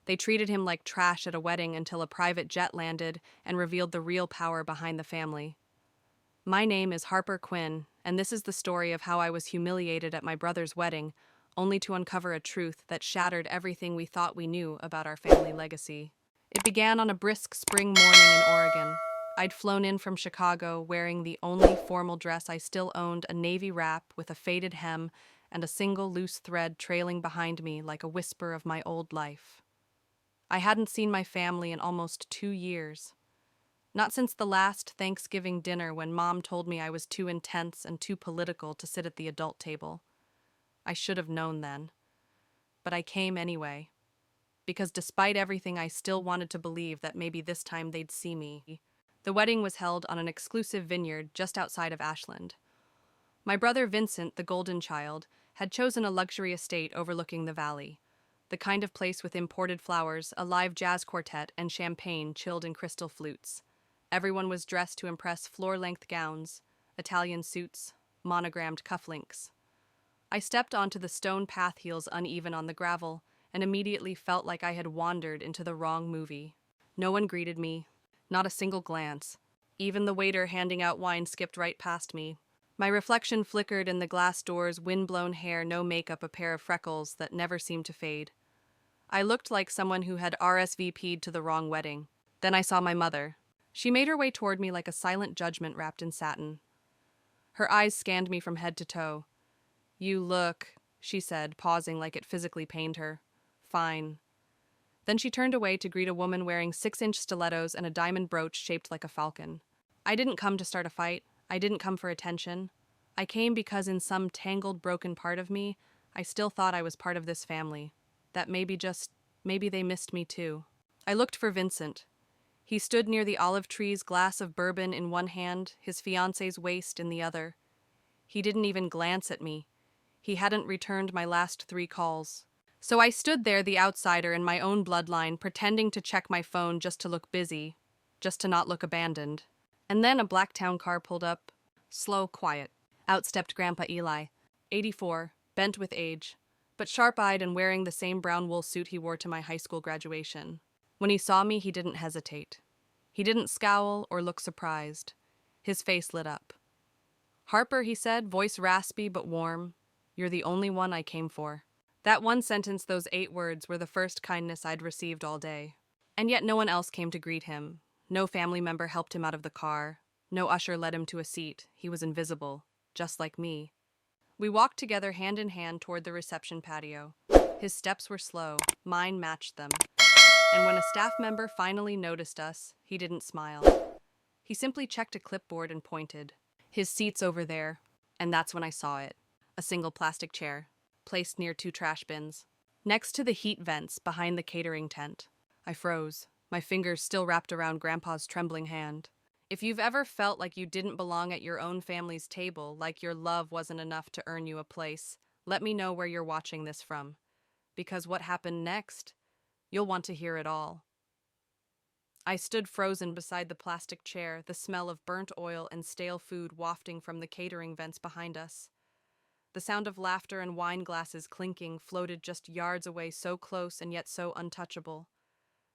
They treated him like trash at a wedding until a private jet landed and revealed the real power behind the family. My name is Harper Quinn, and this is the story of how I was humiliated at my brother's wedding, only to uncover a truth that shattered everything we thought we knew about our family legacy. It began on a brisk spring morning in Oregon. I'd flown in from Chicago wearing the only formal dress I still owned, a navy wrap with a faded hem and a single loose thread trailing behind me like a whisper of my old life. I hadn't seen my family in almost 2 years. Not since the last Thanksgiving dinner when Mom told me I was too intense and too political to sit at the adult table. I should have known then. But I came anyway. Because despite everything, I still wanted to believe that maybe this time they'd see me. The wedding was held on an exclusive vineyard just outside of Ashland. My brother Vincent, the golden child, had chosen a luxury estate overlooking the valley. The kind of place with imported flowers, a live jazz quartet, and champagne chilled in crystal flutes. Everyone was dressed to impress floor-length gowns, Italian suits, monogrammed cufflinks. I stepped onto the stone path, heels uneven on the gravel, and immediately felt like I had wandered into the wrong movie. No one greeted me, not a single glance. Even the waiter handing out wine skipped right past me. My reflection flickered in the glass doors, wind-blown hair, no makeup, a pair of freckles that never seemed to fade. I looked like someone who had RSVP'd to the wrong wedding. Then I saw my mother. She made her way toward me like a silent judgment wrapped in satin. Her eyes scanned me from head to toe. "You look," she said, pausing like it physically pained her. "Fine." Then she turned away to greet a woman wearing 6-inch stilettos and a diamond brooch shaped like a falcon. I didn't come to start a fight. I didn't come for attention. I came because in some tangled, broken part of me, I still thought I was part of this family. That maybe they missed me too. I looked for Vincent. He stood near the olive trees, glass of bourbon in one hand, his fiancée's waist in the other. He didn't even glance at me. He hadn't returned my last 3 calls. So I stood there, the outsider in my own bloodline, pretending to check my phone just to look busy, just to not look abandoned. And then a black town car pulled up. Slow, quiet. Out stepped Grandpa Eli, 84, bent with age, but sharp-eyed and wearing the same brown wool suit he wore to my high school graduation. When he saw me, he didn't hesitate. He didn't scowl or look surprised. His face lit up. "Harper," he said, voice raspy but warm, "you're the only one I came for." That one sentence, those 8 words, were the first kindness I'd received all day. And yet no one else came to greet him. No family member helped him out of the car. No usher led him to a seat. He was invisible, just like me. We walked together hand in hand toward the reception patio. His steps were slow. Mine matched them. And when a staff member finally noticed us, he didn't smile. He simply checked a clipboard and pointed. "His seat's over there." And that's when I saw it. A single plastic chair, placed near 2 trash bins, next to the heat vents behind the catering tent. I froze, my fingers still wrapped around Grandpa's trembling hand. If you've ever felt like you didn't belong at your own family's table, like your love wasn't enough to earn you a place, let me know where you're watching this from. Because what happened next, you'll want to hear it all. I stood frozen beside the plastic chair, the smell of burnt oil and stale food wafting from the catering vents behind us. The sound of laughter and wine glasses clinking floated just yards away, so close and yet so untouchable.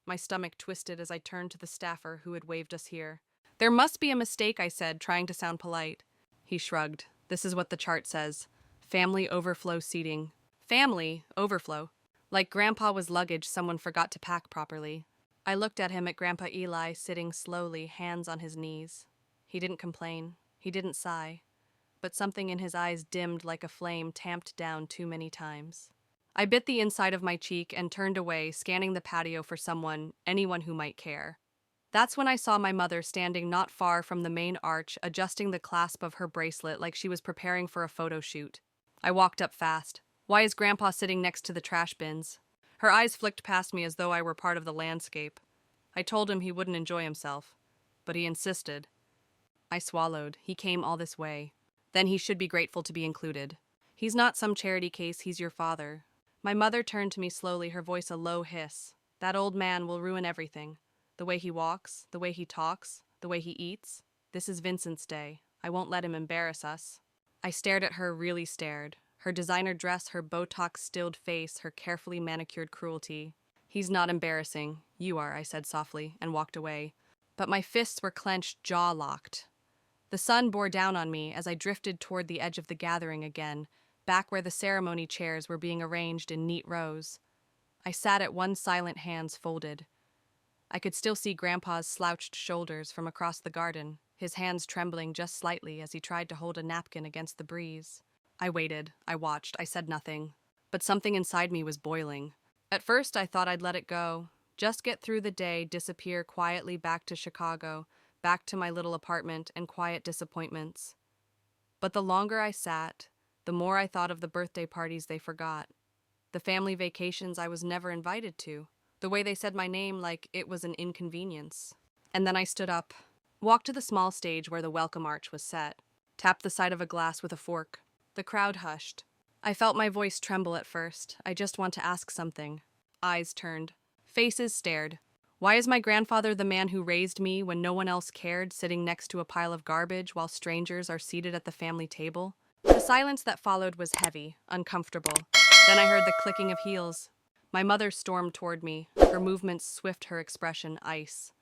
My stomach twisted as I turned to the staffer who had waved us here. "There must be a mistake," I said, trying to sound polite. He shrugged. "This is what the chart says. Family overflow seating." Family overflow. Like Grandpa was luggage someone forgot to pack properly. I looked at him, at Grandpa Eli, sitting slowly, hands on his knees. He didn't complain. He didn't sigh. But something in his eyes dimmed like a flame tamped down too many times. I bit the inside of my cheek and turned away, scanning the patio for anyone who might care. That's when I saw my mother standing not far from the main arch, adjusting the clasp of her bracelet like she was preparing for a photo shoot. I walked up fast. "Why is Grandpa sitting next to the trash bins?" Her eyes flicked past me as though I were part of the landscape. I told him he wouldn't enjoy himself, but he insisted. I swallowed. He came all this way. Then he should be grateful to be included. "He's not some charity case, he's your father." My mother turned to me slowly, her voice a low hiss. "That old man will ruin everything. The way he walks, the way he talks, the way he eats. This is Vincent's day. I won't let him embarrass us." I stared at her, really stared. Her designer dress, her Botox-stilled face, her carefully manicured cruelty. He's not embarrassing. You are, I said softly, and walked away. But my fists were clenched, jaw locked. The sun bore down on me as I drifted toward the edge of the gathering again, back where the ceremony chairs were being arranged in neat rows. I sat at one silent, hands folded. I could still see Grandpa's slouched shoulders from across the garden, his hands trembling just slightly as he tried to hold a napkin against the breeze. I waited, I watched, I said nothing. But something inside me was boiling. At first I thought I'd let it go, just get through the day, disappear quietly back to Chicago, back to my little apartment and quiet disappointments. But the longer I sat, the more I thought of the birthday parties they forgot, the family vacations I was never invited to, the way they said my name like it was an inconvenience. And then I stood up, walked to the small stage where the welcome arch was set, tapped the side of a glass with a fork. The crowd hushed. I felt my voice tremble at first. I just want to ask something. Eyes turned. Faces stared. Why is my grandfather the man who raised me when no one else cared, sitting next to a pile of garbage while strangers are seated at the family table? The silence that followed was heavy, uncomfortable. Then I heard the clicking of heels. My mother stormed toward me, her movements swift, her expression ice.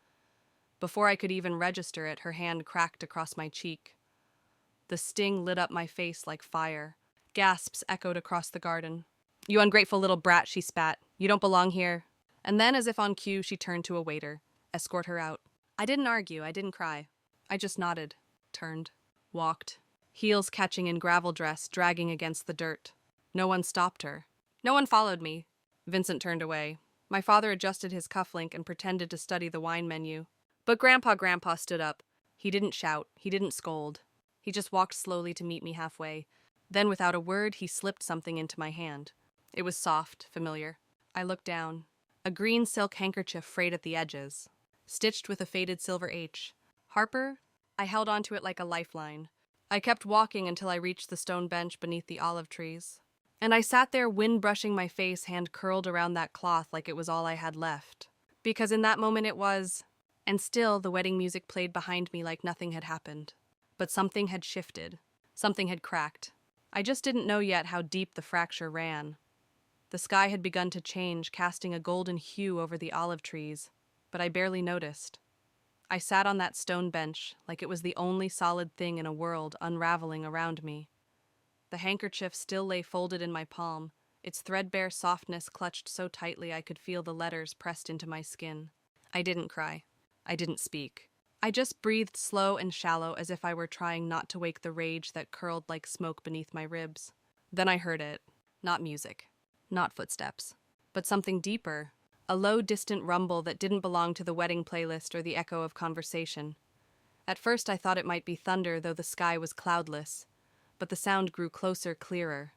Before I could even register it, her hand cracked across my cheek. The sting lit up my face like fire. Gasps echoed across the garden. "You ungrateful little brat," she spat. "You don't belong here." And then, as if on cue, she turned to a waiter. "Escort her out." I didn't argue, I didn't cry. I just nodded, turned, walked, heels catching in gravel dress, dragging against the dirt. No one stopped her. No one followed me. Vincent turned away. My father adjusted his cufflink and pretended to study the wine menu. But Grandpa stood up. He didn't shout, he didn't scold. He just walked slowly to meet me halfway. Then, without a word, he slipped something into my hand. It was soft, familiar. I looked down. A green silk handkerchief frayed at the edges, stitched with a faded silver H. "Harper?" I held onto it like a lifeline. I kept walking until I reached the stone bench beneath the olive trees. And I sat there, wind brushing my face, hand curled around that cloth like it was all I had left. Because in that moment it was. And still, the wedding music played behind me like nothing had happened. But something had shifted. Something had cracked. I just didn't know yet how deep the fracture ran. The sky had begun to change, casting a golden hue over the olive trees, but I barely noticed. I sat on that stone bench like it was the only solid thing in a world unraveling around me. The handkerchief still lay folded in my palm, its threadbare softness clutched so tightly I could feel the letters pressed into my skin. I didn't cry. I didn't speak. I just breathed slow and shallow as if I were trying not to wake the rage that curled like smoke beneath my ribs. Then I heard it. Not music. Not footsteps. But something deeper. A low, distant rumble that didn't belong to the wedding playlist or the echo of conversation. At first I thought it might be thunder, though the sky was cloudless. But the sound grew closer, clearer.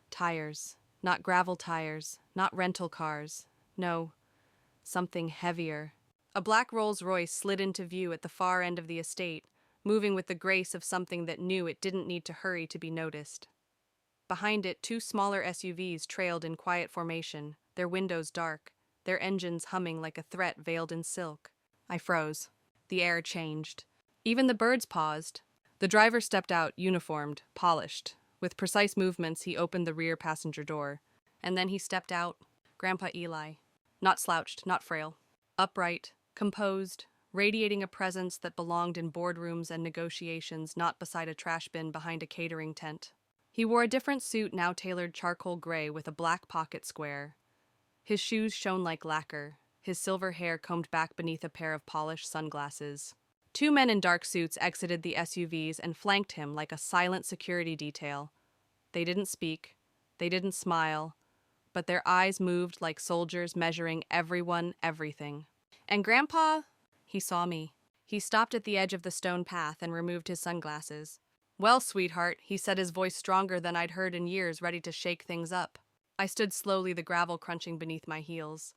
Tires. Not gravel tires. Not rental cars. No. Something heavier. A black Rolls-Royce slid into view at the far end of the estate, moving with the grace of something that knew it didn't need to hurry to be noticed. Behind it, two smaller SUVs trailed in quiet formation, their windows dark, their engines humming like a threat veiled in silk. I froze. The air changed. Even the birds paused. The driver stepped out, uniformed, polished. With precise movements, he opened the rear passenger door. And then he stepped out, Grandpa Eli. Not slouched, not frail. Upright, composed, radiating a presence that belonged in boardrooms and negotiations, not beside a trash bin behind a catering tent. He wore a different suit, now tailored charcoal gray with a black pocket square. His shoes shone like lacquer, his silver hair combed back beneath a pair of polished sunglasses. Two men in dark suits exited the SUVs and flanked him like a silent security detail. They didn't speak, they didn't smile, but their eyes moved like soldiers measuring everyone, everything. And Grandpa, he saw me. He stopped at the edge of the stone path and removed his sunglasses. "Well, sweetheart," he said, his voice stronger than I'd heard in years, ready to shake things up. I stood slowly, the gravel crunching beneath my heels.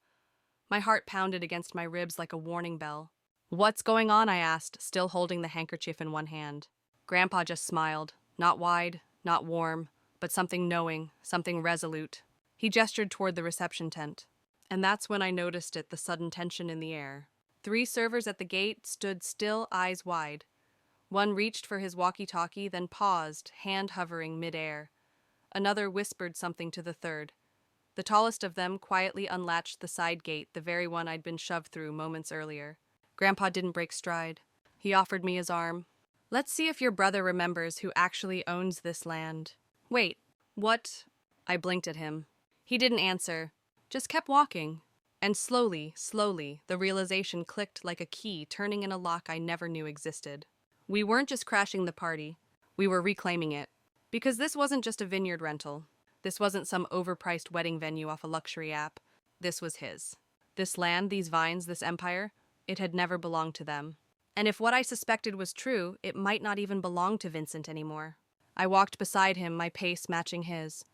My heart pounded against my ribs like a warning bell. "What's going on?" I asked, still holding the handkerchief in one hand. Grandpa just smiled, not wide, not warm, but something knowing, something resolute. He gestured toward the reception tent. And that's when I noticed it, the sudden tension in the air. 3 servers at the gate stood still, eyes wide. One reached for his walkie-talkie, then paused, hand hovering mid-air. Another whispered something to the third. The tallest of them quietly unlatched the side gate, the very one I'd been shoved through moments earlier. Grandpa didn't break stride. He offered me his arm. "Let's see if your brother remembers who actually owns this land." "Wait, what?" I blinked at him. He didn't answer, just kept walking. And slowly, the realization clicked like a key turning in a lock I never knew existed. We weren't just crashing the party, we were reclaiming it. Because this wasn't just a vineyard rental. This wasn't some overpriced wedding venue off a luxury app. This was his. This land, these vines, this empire, it had never belonged to them. And if what I suspected was true, it might not even belong to Vincent anymore. I walked beside him, my pace matching his.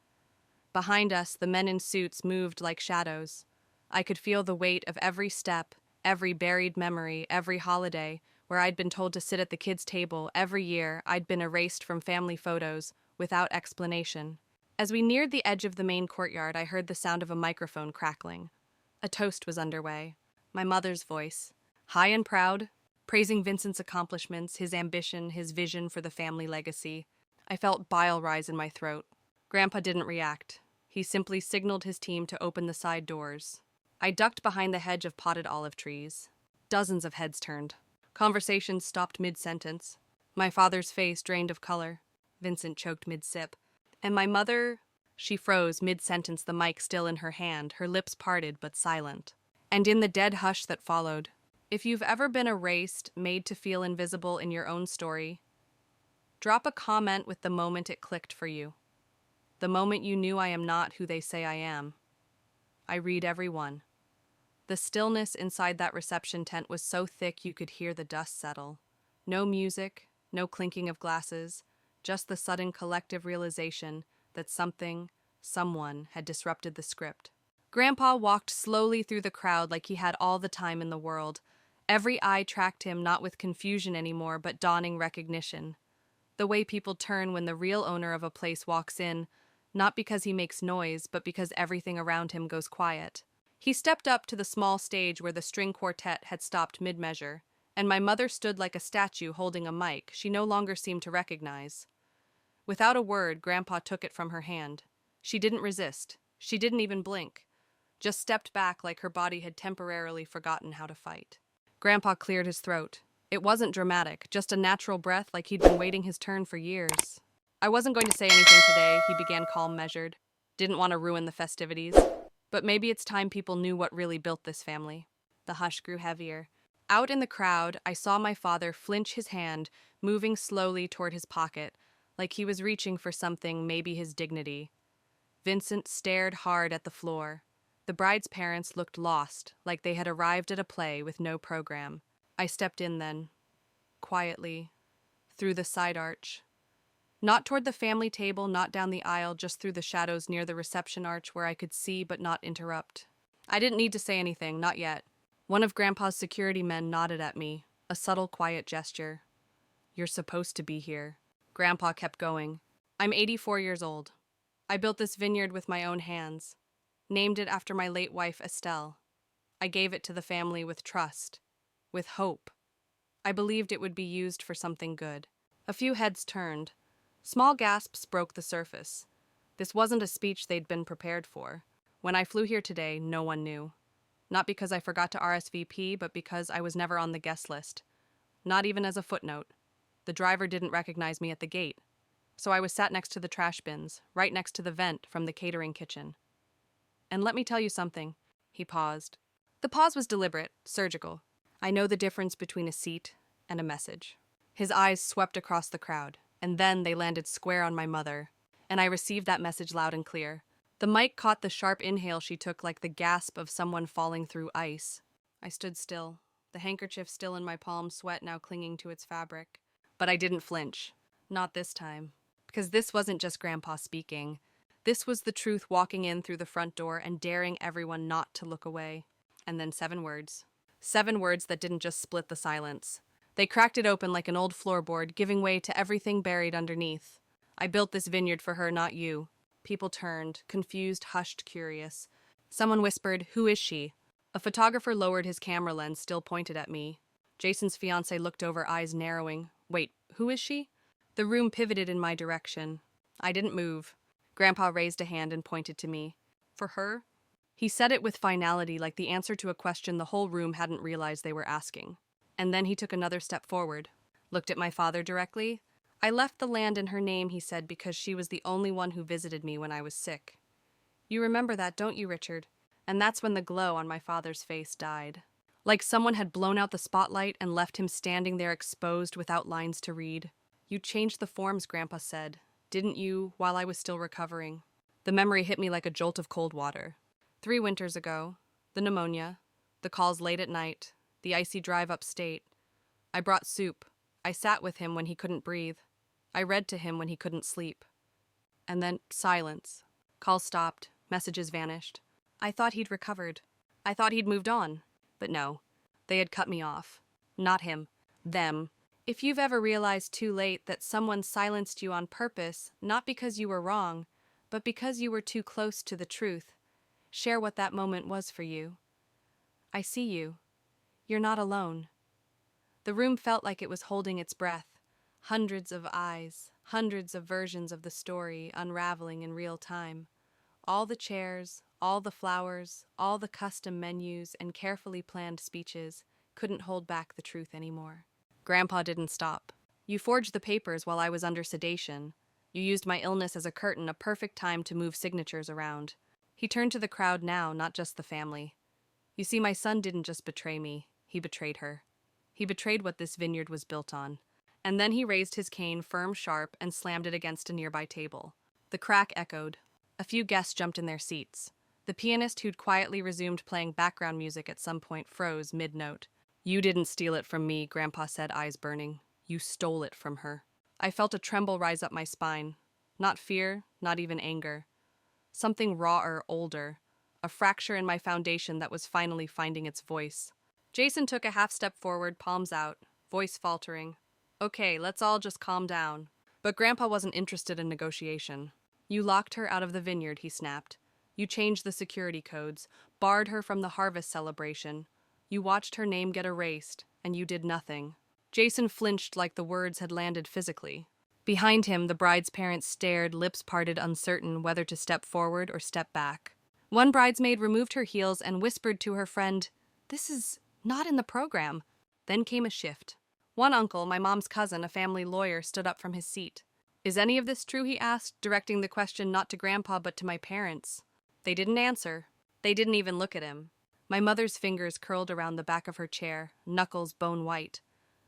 Behind us, the men in suits moved like shadows. I could feel the weight of every step, every buried memory, every holiday, where I'd been told to sit at the kids' table. Every year, I'd been erased from family photos, without explanation. As we neared the edge of the main courtyard, I heard the sound of a microphone crackling. A toast was underway. My mother's voice, high and proud, praising Vincent's accomplishments, his ambition, his vision for the family legacy. I felt bile rise in my throat. Grandpa didn't react. He simply signaled his team to open the side doors. I ducked behind the hedge of potted olive trees. Dozens of heads turned. Conversations stopped mid-sentence. My father's face drained of color. Vincent choked mid-sip. And my mother, she froze mid-sentence, the mic still in her hand, her lips parted but silent. And in the dead hush that followed, if you've ever been erased, made to feel invisible in your own story, drop a comment with the moment it clicked for you. The moment you knew I am not who they say I am. I read every one. The stillness inside that reception tent was so thick you could hear the dust settle. No music, no clinking of glasses, just the sudden collective realization that someone had disrupted the script. Grandpa walked slowly through the crowd like he had all the time in the world. Every eye tracked him, not with confusion anymore, but dawning recognition. The way people turn when the real owner of a place walks in, not because he makes noise, but because everything around him goes quiet. He stepped up to the small stage where the string quartet had stopped mid-measure, and my mother stood like a statue holding a mic she no longer seemed to recognize. Without a word, Grandpa took it from her hand. She didn't resist. She didn't even blink. Just stepped back like her body had temporarily forgotten how to fight. Grandpa cleared his throat. It wasn't dramatic, just a natural breath like he'd been waiting his turn for years. "I wasn't going to say anything today," he began calm measured. "Didn't want to ruin the festivities. But maybe it's time people knew what really built this family." The hush grew heavier. Out in the crowd, I saw my father flinch his hand, moving slowly toward his pocket, like he was reaching for something, maybe his dignity. Vincent stared hard at the floor. The bride's parents looked lost, like they had arrived at a play with no program. I stepped in then, quietly, through the side arch. Not toward the family table, not down the aisle, just through the shadows near the reception arch where I could see but not interrupt. I didn't need to say anything, not yet. One of Grandpa's security men nodded at me, a subtle, quiet gesture. "You're supposed to be here." Grandpa kept going. "I'm 84 years old. I built this vineyard with my own hands. Named it after my late wife, Estelle. I gave it to the family with trust, with hope. I believed it would be used for something good." A few heads turned. Small gasps broke the surface. This wasn't a speech they'd been prepared for. When I flew here today, no one knew. Not because I forgot to RSVP, but because I was never on the guest list. Not even as a footnote. The driver didn't recognize me at the gate. So I was sat next to the trash bins, right next to the vent from the catering kitchen. "And let me tell you something." He paused. The pause was deliberate, surgical. "I know the difference between a seat and a message." His eyes swept across the crowd, and then they landed square on my mother, and I received that message loud and clear. The mic caught the sharp inhale she took like the gasp of someone falling through ice. I stood still, the handkerchief still in my palm, sweat now clinging to its fabric. But I didn't flinch. Not this time. Because this wasn't just Grandpa speaking. This was the truth walking in through the front door and daring everyone not to look away. And then 7 words. 7 words that didn't just split the silence. They cracked it open like an old floorboard, giving way to everything buried underneath. "I built this vineyard for her, not you." People turned, confused, hushed, curious. Someone whispered, "Who is she?" A photographer lowered his camera lens, still pointed at me. Jason's fiancé looked over, eyes narrowing. "Wait, who is she?" The room pivoted in my direction. I didn't move. Grandpa raised a hand and pointed to me. For her? He said it with finality, like the answer to a question the whole room hadn't realized they were asking. And then he took another step forward, looked at my father directly. I left the land in her name, he said, because she was the only one who visited me when I was sick. You remember that, don't you, Richard? And that's when the glow on my father's face died. Like someone had blown out the spotlight and left him standing there exposed without lines to read. You changed the forms, Grandpa said. Didn't you, while I was still recovering? The memory hit me like a jolt of cold water. 3 winters ago, the pneumonia, the calls late at night, the icy drive upstate. I brought soup. I sat with him when he couldn't breathe. I read to him when he couldn't sleep. And then silence. Calls stopped. Messages vanished. I thought he'd recovered. I thought he'd moved on. But no. They had cut me off. Not him. Them. If you've ever realized too late that someone silenced you on purpose, not because you were wrong, but because you were too close to the truth, share what that moment was for you. I see you. You're not alone. The room felt like it was holding its breath. Hundreds of eyes, hundreds of versions of the story unraveling in real time. All the chairs, all the flowers, all the custom menus and carefully planned speeches couldn't hold back the truth anymore. Grandpa didn't stop. You forged the papers while I was under sedation. You used my illness as a curtain, a perfect time to move signatures around. He turned to the crowd now, not just the family. You see, my son didn't just betray me, he betrayed her. He betrayed what this vineyard was built on. And then he raised his cane firm, sharp, and slammed it against a nearby table. The crack echoed. A few guests jumped in their seats. The pianist, who'd quietly resumed playing background music at some point, froze mid-note. You didn't steal it from me, Grandpa said, eyes burning. You stole it from her. I felt a tremble rise up my spine. Not fear, not even anger. Something rawer, older. A fracture in my foundation that was finally finding its voice. Jason took a half step forward, palms out, voice faltering. Okay, let's all just calm down. But Grandpa wasn't interested in negotiation. You locked her out of the vineyard, he snapped. You changed the security codes, barred her from the harvest celebration. You watched her name get erased, and you did nothing. Jason flinched like the words had landed physically. Behind him, the bride's parents stared, lips parted, uncertain whether to step forward or step back. One bridesmaid removed her heels and whispered to her friend, "This is not in the program." Then came a shift. One uncle, my mom's cousin, a family lawyer, stood up from his seat. "Is any of this true?" he asked, directing the question not to Grandpa but to my parents. They didn't answer. They didn't even look at him. My mother's fingers curled around the back of her chair, knuckles bone white.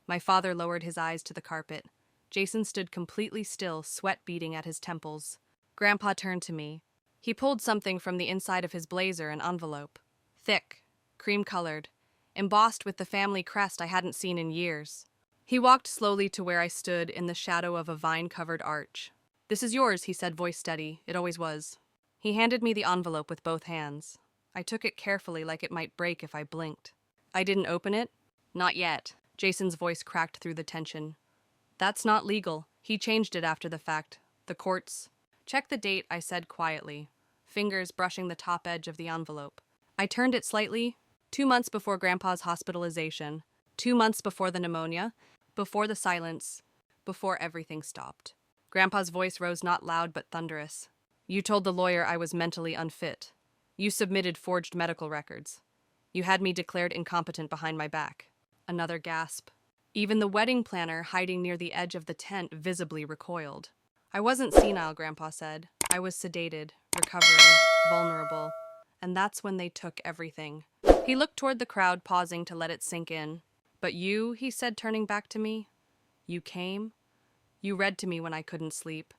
My father lowered his eyes to the carpet. Jason stood completely still, sweat beading at his temples. Grandpa turned to me. He pulled something from the inside of his blazer, an envelope. Thick, cream-colored, embossed with the family crest I hadn't seen in years. He walked slowly to where I stood in the shadow of a vine-covered arch. "This is yours," he said, voice steady. It always was. He handed me the envelope with both hands. I took it carefully, like it might break if I blinked. I didn't open it. Not yet. Jason's voice cracked through the tension. "That's not legal. He changed it after the fact. The courts." "Check the date," I said quietly, fingers brushing the top edge of the envelope. I turned it slightly. 2 months before Grandpa's hospitalization. 2 months before the pneumonia. Before the silence. Before everything stopped. Grandpa's voice rose not loud but thunderous. "You told the lawyer I was mentally unfit. You submitted forged medical records. You had me declared incompetent behind my back." Another gasp. Even the wedding planner, hiding near the edge of the tent, visibly recoiled. "I wasn't senile," Grandpa said. "I was sedated, recovering, vulnerable. And that's when they took everything." He looked toward the crowd, pausing to let it sink in. "But you," he said, turning back to me. "You came. You read to me when I couldn't sleep.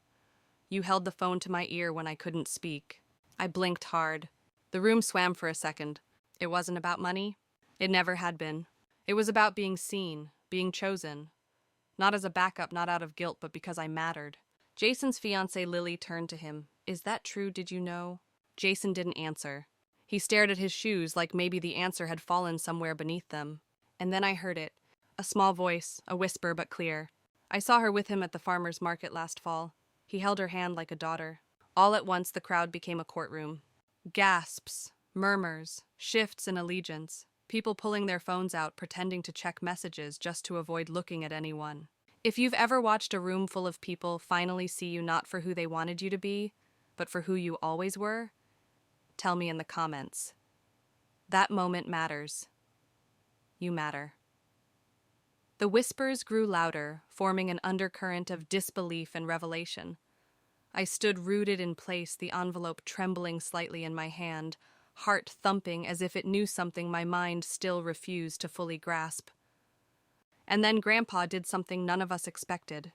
You held the phone to my ear when I couldn't speak." I blinked hard. The room swam for a second. It wasn't about money. It never had been. It was about being seen, being chosen. Not as a backup, not out of guilt, but because I mattered. Jason's fiancée Lily turned to him. "Is that true? Did you know?" Jason didn't answer. He stared at his shoes like maybe the answer had fallen somewhere beneath them. And then I heard it. A small voice, a whisper but clear. "I saw her with him at the farmer's market last fall. He held her hand like a daughter." All at once the crowd became a courtroom. Gasps, murmurs, shifts in allegiance. People pulling their phones out, pretending to check messages just to avoid looking at anyone. If you've ever watched a room full of people finally see you not for who they wanted you to be, but for who you always were, Tell me in the comments. That moment matters. You matter. The whispers grew louder, forming an undercurrent of disbelief and revelation. I stood rooted in place, the envelope trembling slightly in my hand, heart thumping as if it knew something my mind still refused to fully grasp. And then Grandpa did something none of us expected.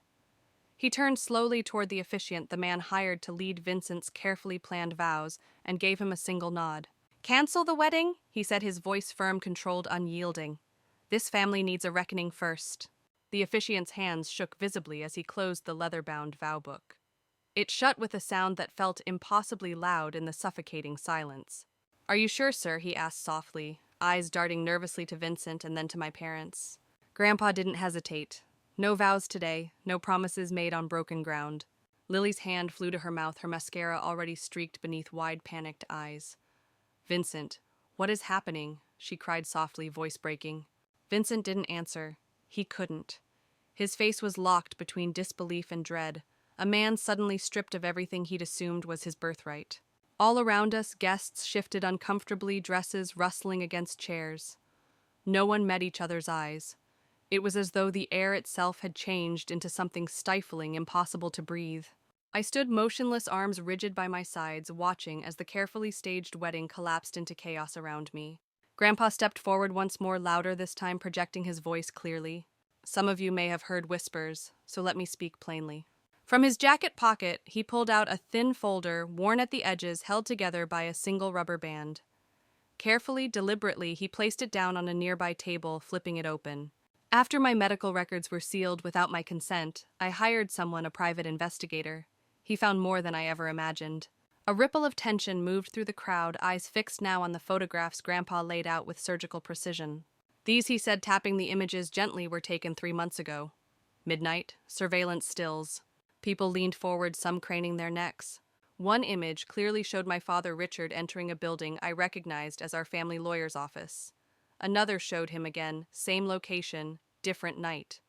He turned slowly toward the officiant, the man hired to lead Vincent's carefully planned vows, and gave him a single nod. "Cancel the wedding?" he said, his voice firm, controlled, unyielding. "This family needs a reckoning first." The officiant's hands shook visibly as he closed the leather-bound vow book. It shut with a sound that felt impossibly loud in the suffocating silence. "Are you sure, sir?" he asked softly, eyes darting nervously to Vincent and then to my parents. Grandpa didn't hesitate. No vows today, no promises made on broken ground. Lily's hand flew to her mouth, her mascara already streaked beneath wide, panicked eyes. "Vincent, what is happening?" she cried softly, voice breaking. Vincent didn't answer. He couldn't. His face was locked between disbelief and dread, a man suddenly stripped of everything he'd assumed was his birthright. All around us, guests shifted uncomfortably, dresses rustling against chairs. No one met each other's eyes. It was as though the air itself had changed into something stifling, impossible to breathe. I stood motionless, arms rigid by my sides, watching as the carefully staged wedding collapsed into chaos around me. Grandpa stepped forward once more, louder this time, projecting his voice clearly. "Some of you may have heard whispers, so let me speak plainly." From his jacket pocket, he pulled out a thin folder, worn at the edges, held together by a single rubber band. Carefully, deliberately, he placed it down on a nearby table, flipping it open. "After my medical records were sealed without my consent, I hired someone, a private investigator. He found more than I ever imagined." A ripple of tension moved through the crowd, eyes fixed now on the photographs Grandpa laid out with surgical precision. "These," he said, tapping the images gently, "were taken 3 months ago. Midnight, surveillance stills. People leaned forward, some craning their necks. One image clearly showed my father Richard entering a building I recognized as our family lawyer's office. Another showed him again, same location, different night.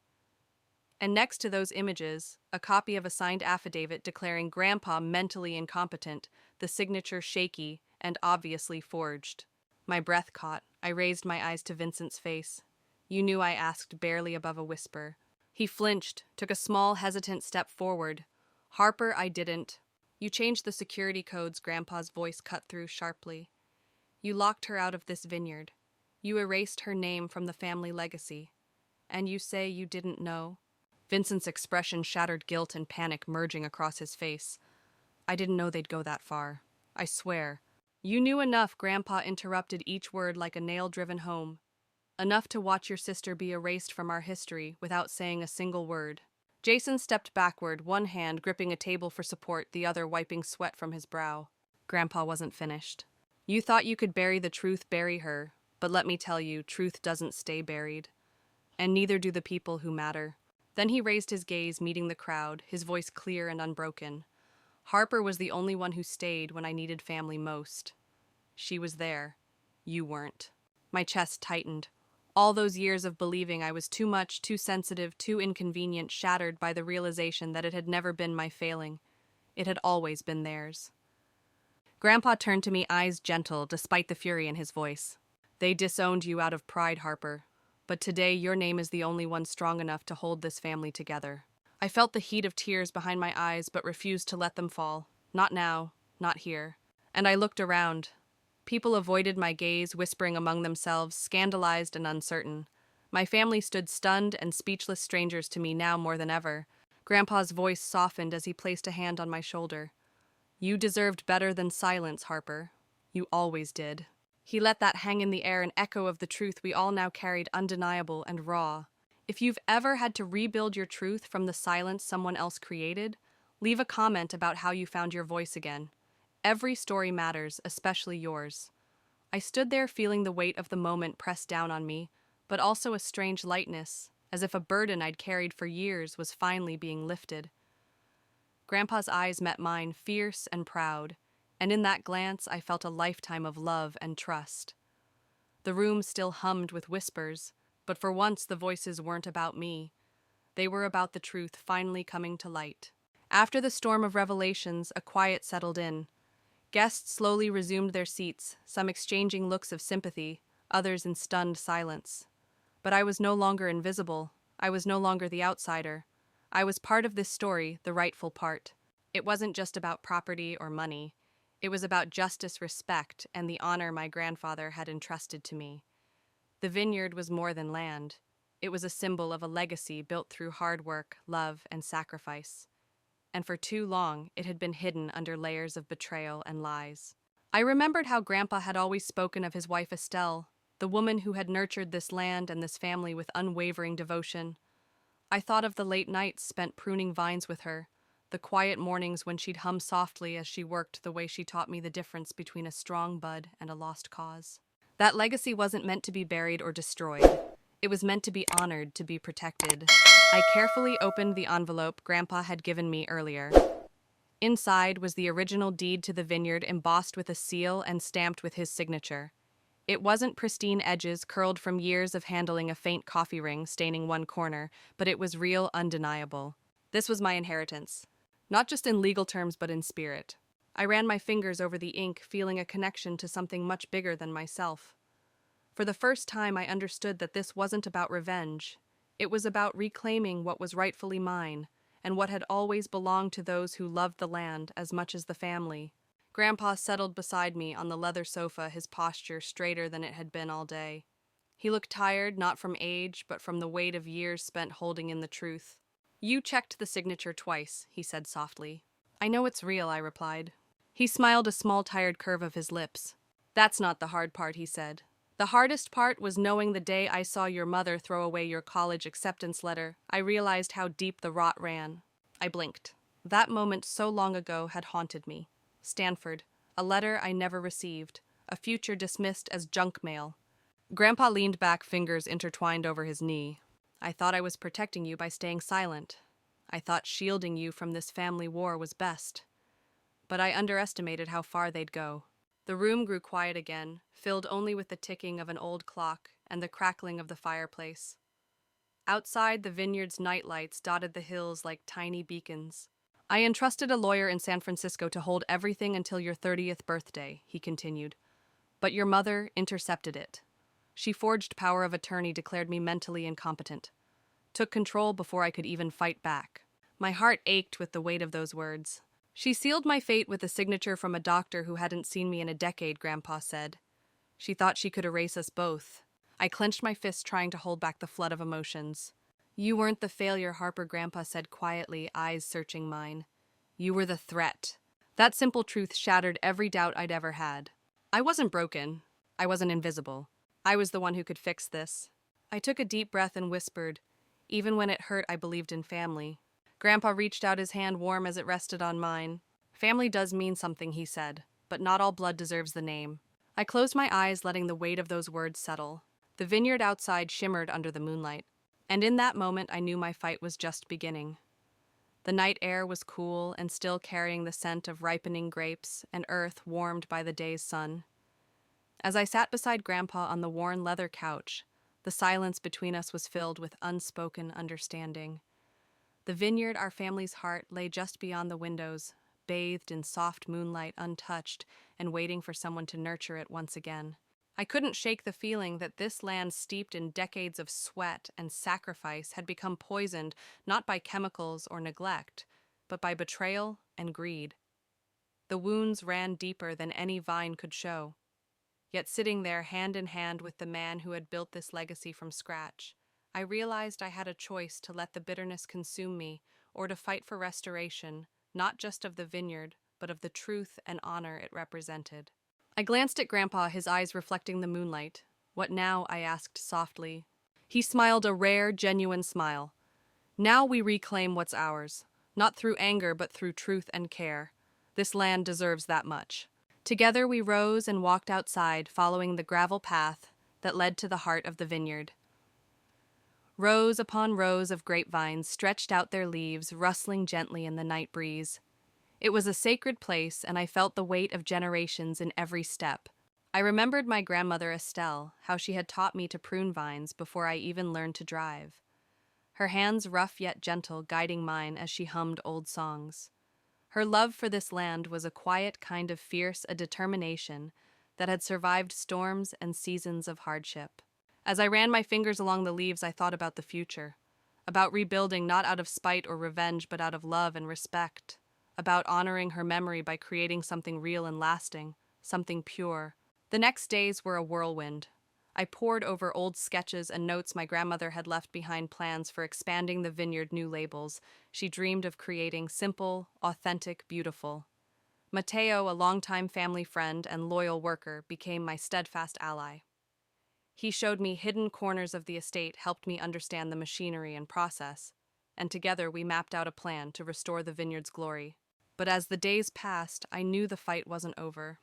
And next to those images, a copy of a signed affidavit declaring Grandpa mentally incompetent, the signature shaky and obviously forged." My breath caught. I raised my eyes to Vincent's face. "You knew?" I asked, barely above a whisper. He flinched, took a small, hesitant step forward. "Harper, I didn't." "You changed the security codes," Grandpa's voice cut through sharply. "You locked her out of this vineyard. You erased her name from the family legacy. And you say you didn't know?" Vincent's expression shattered, guilt and panic merging across his face. "I didn't know they'd go that far. I swear." "You knew enough," Grandpa interrupted, each word like a nail driven home. "Enough to watch your sister be erased from our history without saying a single word." Jason stepped backward, one hand gripping a table for support, the other wiping sweat from his brow. Grandpa wasn't finished. "You thought you could bury the truth, bury her. But let me tell you, truth doesn't stay buried. And neither do the people who matter." Then he raised his gaze, meeting the crowd, his voice clear and unbroken. "Harper was the only one who stayed when I needed family most. She was there. You weren't." My chest tightened. All those years of believing I was too much, too sensitive, too inconvenient, shattered by the realization that it had never been my failing. It had always been theirs. Grandpa turned to me, eyes gentle, despite the fury in his voice. "They disowned you out of pride, Harper. But today your name is the only one strong enough to hold this family together." I felt the heat of tears behind my eyes, but refused to let them fall. Not now, not here. And I looked around. People avoided my gaze, whispering among themselves, scandalized and uncertain. My family stood stunned and speechless, strangers to me now more than ever. Grandpa's voice softened as he placed a hand on my shoulder. "You deserved better than silence, Harper. You always did." He let that hang in the air, an echo of the truth we all now carried, undeniable and raw. If you've ever had to rebuild your truth from the silence someone else created, leave a comment about how you found your voice again. Every story matters, especially yours. I stood there feeling the weight of the moment press down on me, but also a strange lightness, as if a burden I'd carried for years was finally being lifted. Grandpa's eyes met mine, fierce and proud, and in that glance I felt a lifetime of love and trust. The room still hummed with whispers, but for once the voices weren't about me. They were about the truth finally coming to light. After the storm of revelations, a quiet settled in. Guests slowly resumed their seats, some exchanging looks of sympathy, others in stunned silence. But I was no longer invisible. I was no longer the outsider. I was part of this story, the rightful part. It wasn't just about property or money. It was about justice, respect, and the honor my grandfather had entrusted to me. The vineyard was more than land. It was a symbol of a legacy built through hard work, love, and sacrifice. And for too long, it had been hidden under layers of betrayal and lies. I remembered how Grandpa had always spoken of his wife Estelle, the woman who had nurtured this land and this family with unwavering devotion. I thought of the late nights spent pruning vines with her, the quiet mornings when she'd hum softly as she worked, the way she taught me the difference between a strong bud and a lost cause. That legacy wasn't meant to be buried or destroyed. It was meant to be honored, to be protected. I carefully opened the envelope Grandpa had given me earlier. Inside was the original deed to the vineyard, embossed with a seal and stamped with his signature. It wasn't pristine edges curled from years of handling a faint coffee ring staining one corner, but it was real, undeniable. This was my inheritance, not just in legal terms but in spirit. I ran my fingers over the ink, feeling a connection to something much bigger than myself. For the first time, I understood that this wasn't about revenge. It was about reclaiming what was rightfully mine, and what had always belonged to those who loved the land as much as the family. Grandpa settled beside me on the leather sofa, his posture straighter than it had been all day. He looked tired, not from age, but from the weight of years spent holding in the truth. "You checked the signature twice," he said softly. "I know it's real," I replied. He smiled, a small tired curve of his lips. "That's not the hard part," he said. "The hardest part was knowing the day I saw your mother throw away your college acceptance letter, I realized how deep the rot ran." I blinked. That moment so long ago had haunted me. Stanford, a letter I never received, a future dismissed as junk mail. Grandpa leaned back, fingers intertwined over his knee. "I thought I was protecting you by staying silent. I thought shielding you from this family war was best. But I underestimated how far they'd go." The room grew quiet again, filled only with the ticking of an old clock and the crackling of the fireplace. Outside, the vineyard's nightlights dotted the hills like tiny beacons. "I entrusted a lawyer in San Francisco to hold everything until your 30th birthday," he continued. "But your mother intercepted it. She forged power of attorney, declared me mentally incompetent. Took control before I could even fight back." My heart ached with the weight of those words. "She sealed my fate with a signature from a doctor who hadn't seen me in a decade," Grandpa said. "She thought she could erase us both." I clenched my fist, trying to hold back the flood of emotions. "You weren't the failure," Harper, Grandpa said quietly, eyes searching mine. "You were the threat." That simple truth shattered every doubt I'd ever had. I wasn't broken. I wasn't invisible. I was the one who could fix this. I took a deep breath and whispered, "Even when it hurt, I believed in family." Grandpa reached out his hand, warm as it rested on mine. "Family does mean something," he said, "but not all blood deserves the name." I closed my eyes, letting the weight of those words settle. The vineyard outside shimmered under the moonlight, and in that moment I knew my fight was just beginning. The night air was cool and still, carrying the scent of ripening grapes and earth warmed by the day's sun. As I sat beside Grandpa on the worn leather couch, the silence between us was filled with unspoken understanding. The vineyard, our family's heart, lay just beyond the windows, bathed in soft moonlight, untouched, and waiting for someone to nurture it once again. I couldn't shake the feeling that this land, steeped in decades of sweat and sacrifice, had become poisoned not by chemicals or neglect, but by betrayal and greed. The wounds ran deeper than any vine could show. Yet sitting there, hand in hand with the man who had built this legacy from scratch, I realized I had a choice: to let the bitterness consume me, or to fight for restoration, not just of the vineyard, but of the truth and honor it represented. I glanced at Grandpa, his eyes reflecting the moonlight. "What now?" I asked softly. He smiled, a rare, genuine smile. "Now we reclaim what's ours, not through anger but through truth and care. This land deserves that much." Together we rose and walked outside, following the gravel path that led to the heart of the vineyard. Rows upon rows of grapevines stretched out their leaves, rustling gently in the night breeze. It was a sacred place, and I felt the weight of generations in every step. I remembered my grandmother Estelle, how she had taught me to prune vines before I even learned to drive. Her hands rough yet gentle, guiding mine as she hummed old songs. Her love for this land was a quiet kind of fierce, a determination that had survived storms and seasons of hardship. As I ran my fingers along the leaves, I thought about the future, about rebuilding not out of spite or revenge, but out of love and respect, about honoring her memory by creating something real and lasting, something pure. The next days were a whirlwind. I pored over old sketches and notes my grandmother had left behind, plans for expanding the vineyard, new labels she dreamed of creating, simple, authentic, beautiful. Mateo, a longtime family friend and loyal worker, became my steadfast ally. He showed me hidden corners of the estate, helped me understand the machinery and process, and together we mapped out a plan to restore the vineyard's glory. But as the days passed, I knew the fight wasn't over.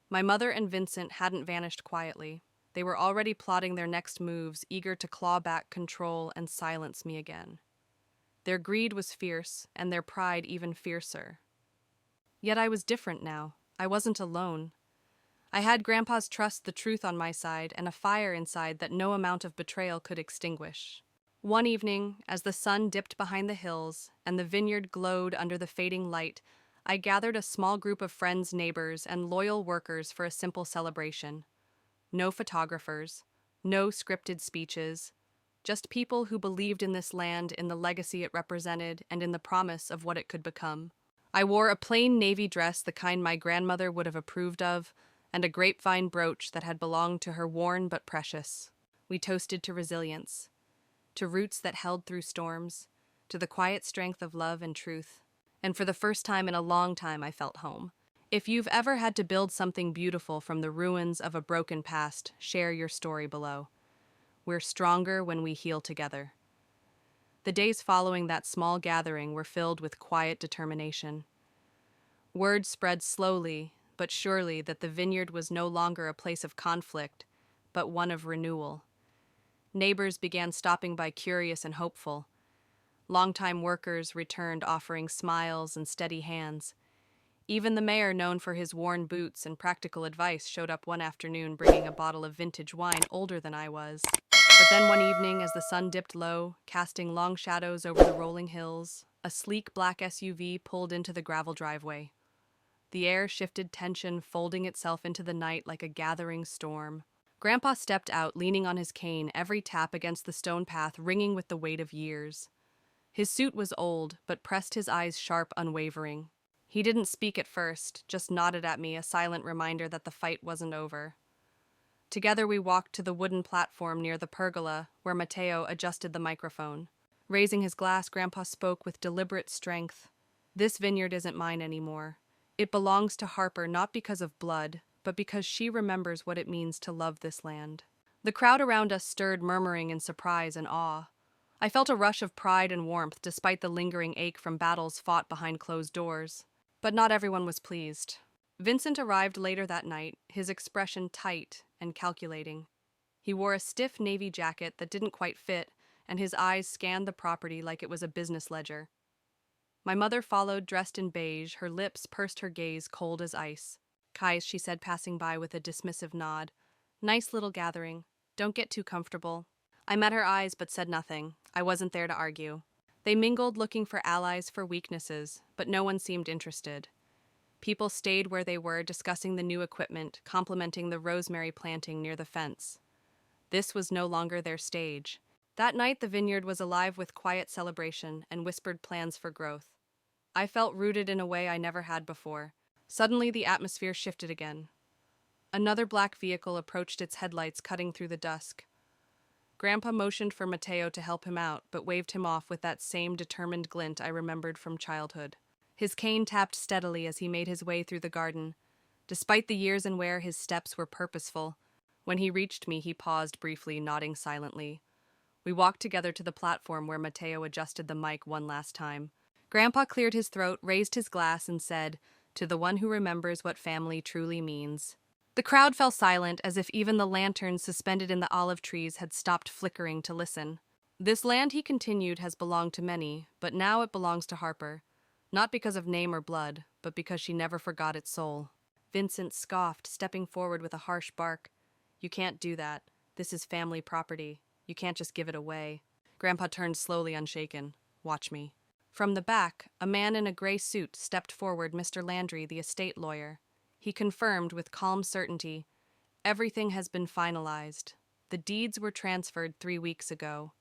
My mother and Vincent hadn't vanished quietly. They were already plotting their next moves, eager to claw back control and silence me again. Their greed was fierce, and their pride even fiercer. Yet I was different now. I wasn't alone. I had Grandpa's trust, the truth on my side, and a fire inside that no amount of betrayal could extinguish. One evening, as the sun dipped behind the hills and the vineyard glowed under the fading light, I gathered a small group of friends, neighbors, and loyal workers for a simple celebration. No photographers, no scripted speeches, just people who believed in this land, in the legacy it represented, and in the promise of what it could become. I wore a plain navy dress, the kind my grandmother would have approved of, and a grapevine brooch that had belonged to her, worn but precious. We toasted to resilience, to roots that held through storms, to the quiet strength of love and truth. And for the first time in a long time, I felt home. If you've ever had to build something beautiful from the ruins of a broken past, share your story below. We're stronger when we heal together. The days following that small gathering were filled with quiet determination. Word spread slowly but surely that the vineyard was no longer a place of conflict, but one of renewal. Neighbors began stopping by, curious and hopeful. Longtime workers returned, offering smiles and steady hands. Even the mayor, known for his worn boots and practical advice, showed up one afternoon bringing a bottle of vintage wine older than I was. But then one evening, as the sun dipped low, casting long shadows over the rolling hills, a sleek black SUV pulled into the gravel driveway. The air shifted, tension folding itself into the night like a gathering storm. Grandpa stepped out, leaning on his cane, every tap against the stone path ringing with the weight of years. His suit was old, but pressed, his eyes sharp, unwavering. He didn't speak at first, just nodded at me, a silent reminder that the fight wasn't over. Together we walked to the wooden platform near the pergola, where Mateo adjusted the microphone. Raising his glass, Grandpa spoke with deliberate strength. "This vineyard isn't mine anymore. It belongs to Harper, not because of blood, but because she remembers what it means to love this land." The crowd around us stirred, murmuring in surprise and awe. I felt a rush of pride and warmth, despite the lingering ache from battles fought behind closed doors. But not everyone was pleased. Vincent arrived later that night, his expression tight and calculating. He wore a stiff navy jacket that didn't quite fit, and his eyes scanned the property like it was a business ledger. My mother followed, dressed in beige, her lips pursed, her gaze cold as ice. "Kais," she said, passing by with a dismissive nod. "Nice little gathering. Don't get too comfortable." I met her eyes but said nothing. I wasn't there to argue. They mingled, looking for allies, for weaknesses, but no one seemed interested. People stayed where they were, discussing the new equipment, complimenting the rosemary planting near the fence. This was no longer their stage. That night the vineyard was alive with quiet celebration and whispered plans for growth. I felt rooted in a way I never had before. Suddenly the atmosphere shifted again. Another black vehicle approached, its headlights cutting through the dusk. Grandpa motioned for Mateo to help him out, but waved him off with that same determined glint I remembered from childhood. His cane tapped steadily as he made his way through the garden. Despite the years and wear, his steps were purposeful. When he reached me, he paused briefly, nodding silently. We walked together to the platform where Mateo adjusted the mic one last time. Grandpa cleared his throat, raised his glass, and said, "To the one who remembers what family truly means." The crowd fell silent, as if even the lanterns suspended in the olive trees had stopped flickering to listen. "This land," he continued, "has belonged to many, but now it belongs to Harper. Not because of name or blood, but because she never forgot its soul." Vincent scoffed, stepping forward with a harsh bark. "You can't do that. This is family property. You can't just give it away." Grandpa turned slowly, unshaken. "Watch me." From the back, a man in a gray suit stepped forward, Mr. Landry, the estate lawyer. He confirmed with calm certainty, "Everything has been finalized. The deeds were transferred 3 weeks ago.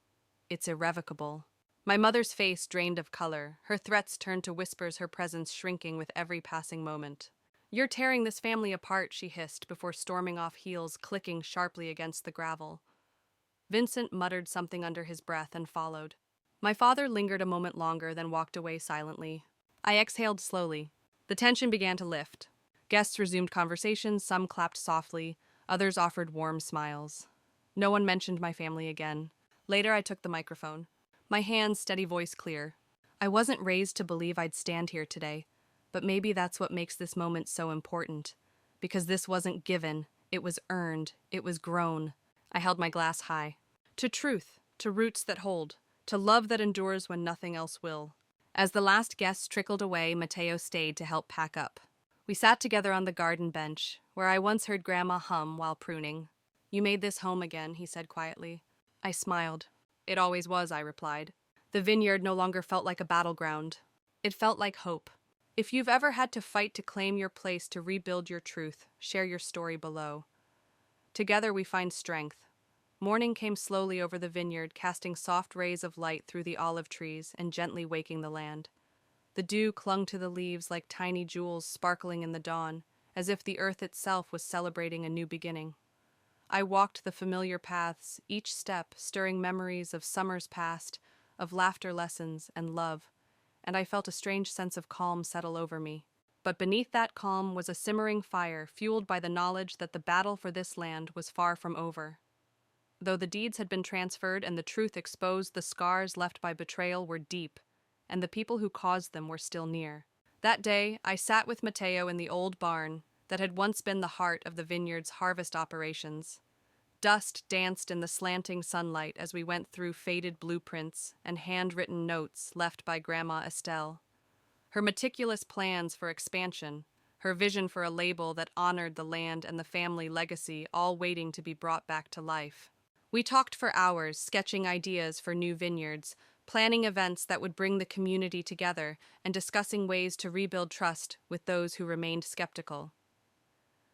It's irrevocable." My mother's face drained of color, her threats turned to whispers, her presence shrinking with every passing moment. "You're tearing this family apart," she hissed before storming off, heels clicking sharply against the gravel. Vincent muttered something under his breath and followed. My father lingered a moment longer, then walked away silently. I exhaled slowly. The tension began to lift. Guests resumed conversations, some clapped softly, others offered warm smiles. No one mentioned my family again. Later, I took the microphone. My hands, steady, voice clear. "I wasn't raised to believe I'd stand here today, but maybe that's what makes this moment so important. Because this wasn't given, it was earned, it was grown." I held my glass high. "To truth, to roots that hold, to love that endures when nothing else will." As the last guests trickled away, Mateo stayed to help pack up. We sat together on the garden bench, where I once heard Grandma hum while pruning. "You made this home again," he said quietly. I smiled. "It always was," I replied. The vineyard no longer felt like a battleground. It felt like hope. If you've ever had to fight to claim your place, to rebuild your truth, share your story below. Together we find strength. Morning came slowly over the vineyard, casting soft rays of light through the olive trees and gently waking the land. The dew clung to the leaves like tiny jewels sparkling in the dawn, as if the earth itself was celebrating a new beginning. I walked the familiar paths, each step stirring memories of summers past, of laughter, lessons, and love, and I felt a strange sense of calm settle over me. But beneath that calm was a simmering fire, fueled by the knowledge that the battle for this land was far from over. Though the deeds had been transferred and the truth exposed, the scars left by betrayal were deep, and the people who caused them were still near. That day, I sat with Mateo in the old barn that had once been the heart of the vineyard's harvest operations. Dust danced in the slanting sunlight as we went through faded blueprints and handwritten notes left by Grandma Estelle. Her meticulous plans for expansion, her vision for a label that honored the land and the family legacy, all waiting to be brought back to life. We talked for hours, sketching ideas for new vineyards, planning events that would bring the community together, and discussing ways to rebuild trust with those who remained skeptical.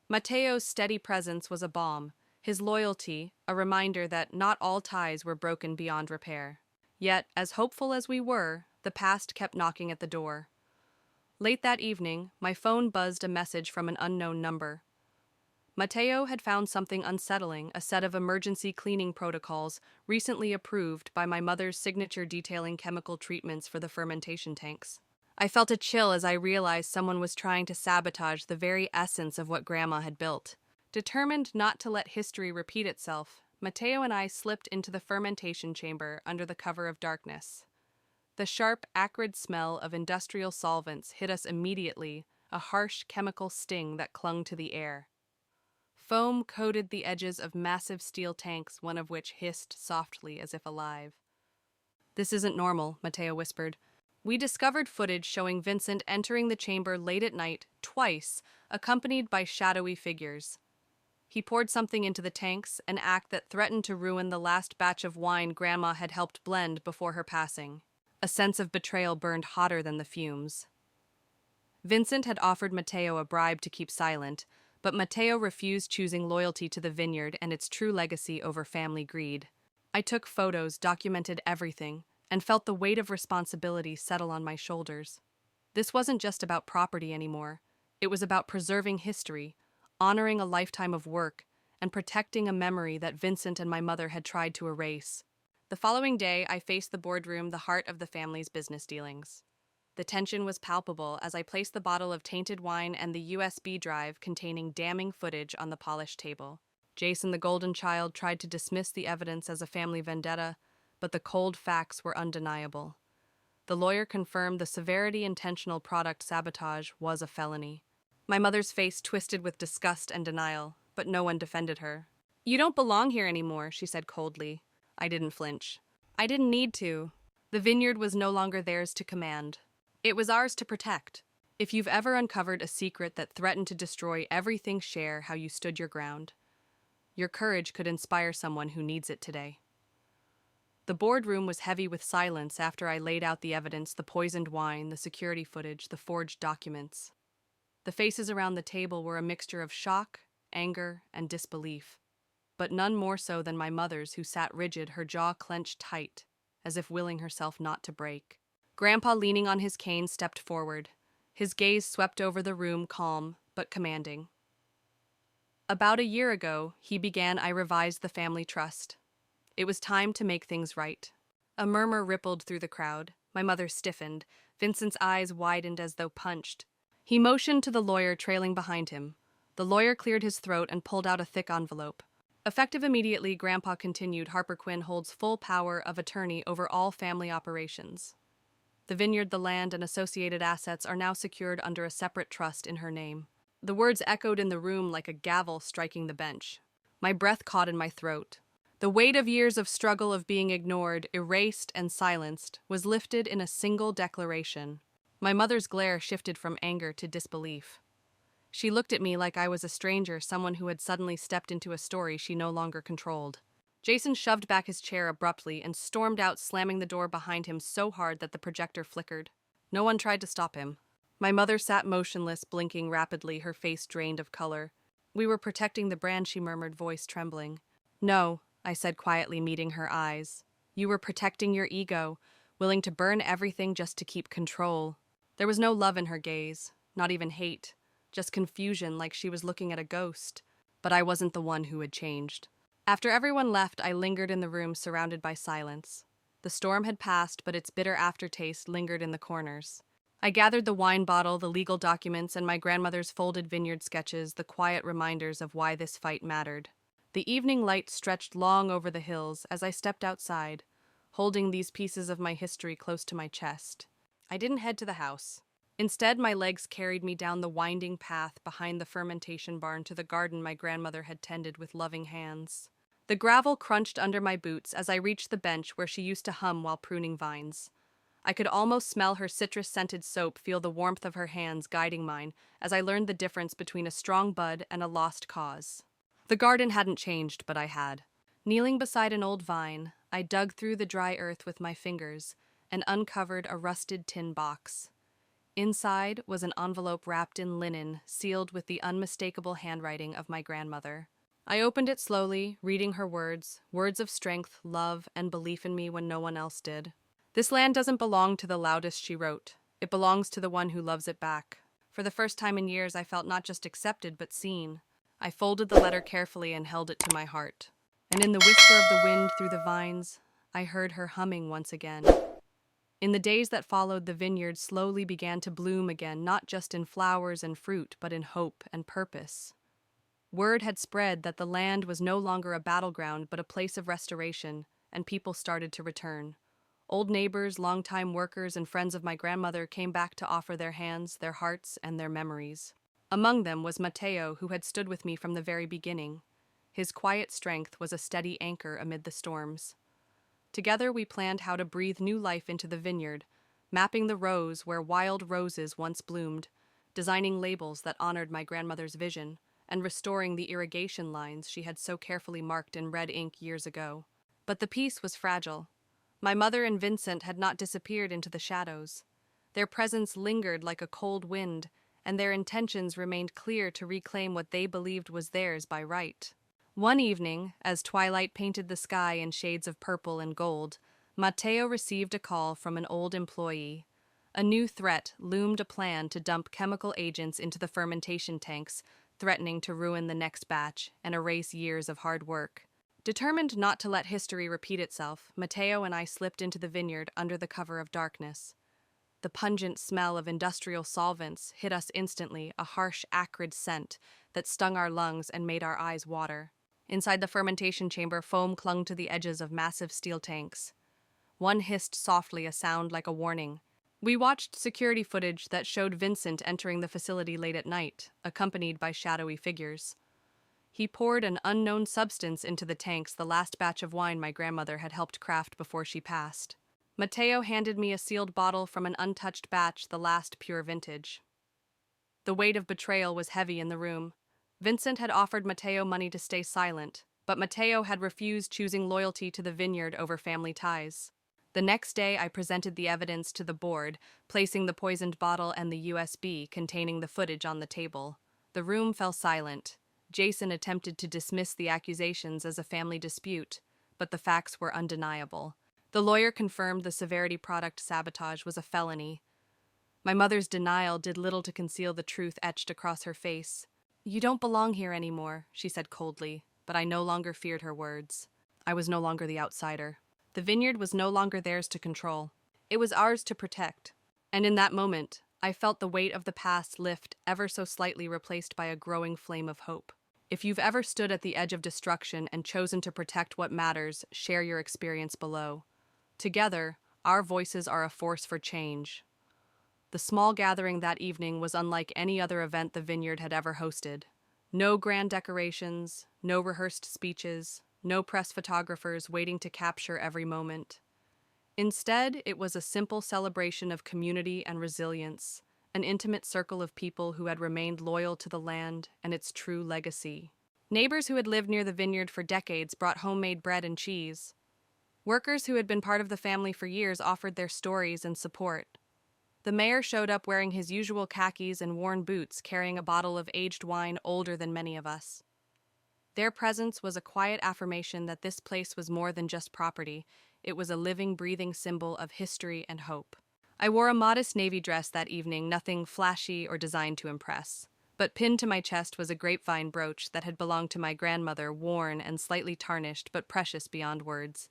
Mateo's steady presence was a balm, his loyalty a reminder that not all ties were broken beyond repair. Yet, as hopeful as we were, the past kept knocking at the door. Late that evening, my phone buzzed a message from an unknown number. Mateo had found something unsettling, a set of emergency cleaning protocols recently approved by my mother's signature detailing chemical treatments for the fermentation tanks. I felt a chill as I realized someone was trying to sabotage the very essence of what Grandma had built. Determined not to let history repeat itself, Mateo and I slipped into the fermentation chamber under the cover of darkness. The sharp, acrid smell of industrial solvents hit us immediately, a harsh chemical sting that clung to the air. Foam coated the edges of massive steel tanks, one of which hissed softly as if alive. "This isn't normal," Mateo whispered. We discovered footage showing Vincent entering the chamber late at night, twice, accompanied by shadowy figures. He poured something into the tanks, an act that threatened to ruin the last batch of wine Grandma had helped blend before her passing. A sense of betrayal burned hotter than the fumes. Vincent had offered Mateo a bribe to keep silent, but Mateo refused, choosing loyalty to the vineyard and its true legacy over family greed. I took photos, documented everything, and felt the weight of responsibility settle on my shoulders. This wasn't just about property anymore. It was about preserving history, honoring a lifetime of work, and protecting a memory that Vincent and my mother had tried to erase. The following day, I faced the boardroom, the heart of the family's business dealings. The tension was palpable as I placed the bottle of tainted wine and the USB drive containing damning footage on the polished table. Jason, the golden child, tried to dismiss the evidence as a family vendetta, but the cold facts were undeniable. The lawyer confirmed the severity intentional product sabotage was a felony. My mother's face twisted with disgust and denial, but no one defended her. "You don't belong here anymore," she said coldly. I didn't flinch. I didn't need to. The vineyard was no longer theirs to command. It was ours to protect. If you've ever uncovered a secret that threatened to destroy everything, share how you stood your ground. Your courage could inspire someone who needs it today. The boardroom was heavy with silence after I laid out the evidence, the poisoned wine, the security footage, the forged documents. The faces around the table were a mixture of shock, anger, and disbelief, but none more so than my mother's, who sat rigid, her jaw clenched tight, as if willing herself not to break. Grandpa, leaning on his cane, stepped forward. His gaze swept over the room, calm but commanding. About a year ago, he began, I revised the family trust. It was time to make things right. A murmur rippled through the crowd. My mother stiffened. Vincent's eyes widened as though punched. He motioned to the lawyer trailing behind him. The lawyer cleared his throat and pulled out a thick envelope. Effective immediately, Grandpa continued, Harper Quinn holds full power of attorney over all family operations. The vineyard, the land, and associated assets are now secured under a separate trust in her name. The words echoed in the room like a gavel striking the bench. My breath caught in my throat. The weight of years of struggle, of being ignored, erased, and silenced, was lifted in a single declaration. My mother's glare shifted from anger to disbelief. She looked at me like I was a stranger, someone who had suddenly stepped into a story she no longer controlled. Jason shoved back his chair abruptly and stormed out, slamming the door behind him so hard that the projector flickered. No one tried to stop him. My mother sat motionless, blinking rapidly, her face drained of color. We were protecting the brand, she murmured, voice trembling. No, I said quietly, meeting her eyes. You were protecting your ego, willing to burn everything just to keep control. There was no love in her gaze, not even hate, just confusion, like she was looking at a ghost. But I wasn't the one who had changed. After everyone left, I lingered in the room, surrounded by silence. The storm had passed, but its bitter aftertaste lingered in the corners. I gathered the wine bottle, the legal documents, and my grandmother's folded vineyard sketches, the quiet reminders of why this fight mattered. The evening light stretched long over the hills as I stepped outside, holding these pieces of my history close to my chest. I didn't head to the house. Instead, my legs carried me down the winding path behind the fermentation barn to the garden my grandmother had tended with loving hands. The gravel crunched under my boots as I reached the bench where she used to hum while pruning vines. I could almost smell her citrus-scented soap, feel the warmth of her hands guiding mine as I learned the difference between a strong bud and a lost cause. The garden hadn't changed, but I had. Kneeling beside an old vine, I dug through the dry earth with my fingers and uncovered a rusted tin box. Inside was an envelope wrapped in linen, sealed with the unmistakable handwriting of my grandmother. I opened it slowly, reading her words, words of strength, love, and belief in me when no one else did. This land doesn't belong to the loudest, she wrote. It belongs to the one who loves it back. For the first time in years, I felt not just accepted, but seen. I folded the letter carefully and held it to my heart. And in the whisper of the wind through the vines, I heard her humming once again. In the days that followed, the vineyard slowly began to bloom again, not just in flowers and fruit, but in hope and purpose. Word had spread that the land was no longer a battleground, but a place of restoration, and people started to return. Old neighbors, longtime workers, and friends of my grandmother came back to offer their hands, their hearts, and their memories. Among them was Mateo, who had stood with me from the very beginning. His quiet strength was a steady anchor amid the storms. Together we planned how to breathe new life into the vineyard, mapping the rows where wild roses once bloomed, designing labels that honored my grandmother's vision, and restoring the irrigation lines she had so carefully marked in red ink years ago. But the peace was fragile. My mother and Vincent had not disappeared into the shadows. Their presence lingered like a cold wind, and their intentions remained clear to reclaim what they believed was theirs by right. One evening, as twilight painted the sky in shades of purple and gold, Mateo received a call from an old employee. A new threat loomed, a plan to dump chemical agents into the fermentation tanks, threatening to ruin the next batch and erase years of hard work. Determined not to let history repeat itself, Mateo and I slipped into the vineyard under the cover of darkness. The pungent smell of industrial solvents hit us instantly, a harsh, acrid scent that stung our lungs and made our eyes water. Inside the fermentation chamber, foam clung to the edges of massive steel tanks. One hissed softly, a sound like a warning. We watched security footage that showed Vincent entering the facility late at night, accompanied by shadowy figures. He poured an unknown substance into the tanks, the last batch of wine my grandmother had helped craft before she passed. Mateo handed me a sealed bottle from an untouched batch, the last pure vintage. The weight of betrayal was heavy in the room. Vincent had offered Mateo money to stay silent, but Mateo had refused, choosing loyalty to the vineyard over family ties. The next day, I presented the evidence to the board, placing the poisoned bottle and the USB containing the footage on the table. The room fell silent. Jason attempted to dismiss the accusations as a family dispute, but the facts were undeniable. The lawyer confirmed the severity product sabotage was a felony. My mother's denial did little to conceal the truth etched across her face. "You don't belong here anymore," she said coldly, but I no longer feared her words. I was no longer the outsider. The vineyard was no longer theirs to control. It was ours to protect. And in that moment, I felt the weight of the past lift ever so slightly, replaced by a growing flame of hope. If you've ever stood at the edge of destruction and chosen to protect what matters, share your experience below. Together, our voices are a force for change. The small gathering that evening was unlike any other event the vineyard had ever hosted. No grand decorations, no rehearsed speeches, no press photographers waiting to capture every moment. Instead, it was a simple celebration of community and resilience, an intimate circle of people who had remained loyal to the land and its true legacy. Neighbors who had lived near the vineyard for decades brought homemade bread and cheese. Workers who had been part of the family for years offered their stories and support. The mayor showed up wearing his usual khakis and worn boots, carrying a bottle of aged wine older than many of us. Their presence was a quiet affirmation that this place was more than just property. It was a living, breathing symbol of history and hope. I wore a modest navy dress that evening, nothing flashy or designed to impress. But pinned to my chest was a grapevine brooch that had belonged to my grandmother, worn and slightly tarnished, but precious beyond words.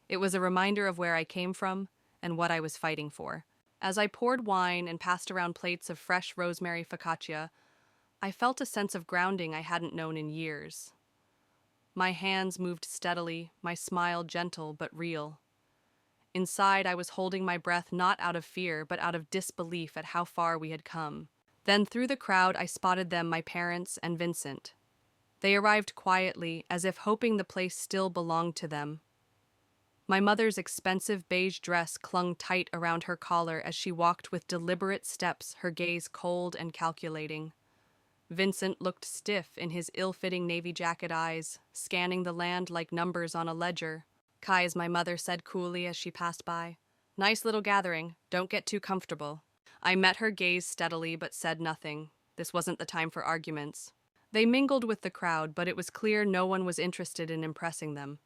It was a reminder of where I came from and what I was fighting for. As I poured wine and passed around plates of fresh rosemary focaccia, I felt a sense of grounding I hadn't known in years. My hands moved steadily, my smile gentle but real. Inside, I was holding my breath not out of fear, but out of disbelief at how far we had come. Then through the crowd, I spotted them, my parents and Vincent. They arrived quietly, as if hoping the place still belonged to them. My mother's expensive beige dress clung tight around her collar as she walked with deliberate steps, her gaze cold and calculating. Vincent looked stiff in his ill-fitting navy jacket eyes, scanning the land like numbers on a ledger. "Kais," my mother said coolly as she passed by. "Nice little gathering. Don't get too comfortable." I met her gaze steadily but said nothing. This wasn't the time for arguments. They mingled with the crowd, but it was clear no one was interested in impressing them.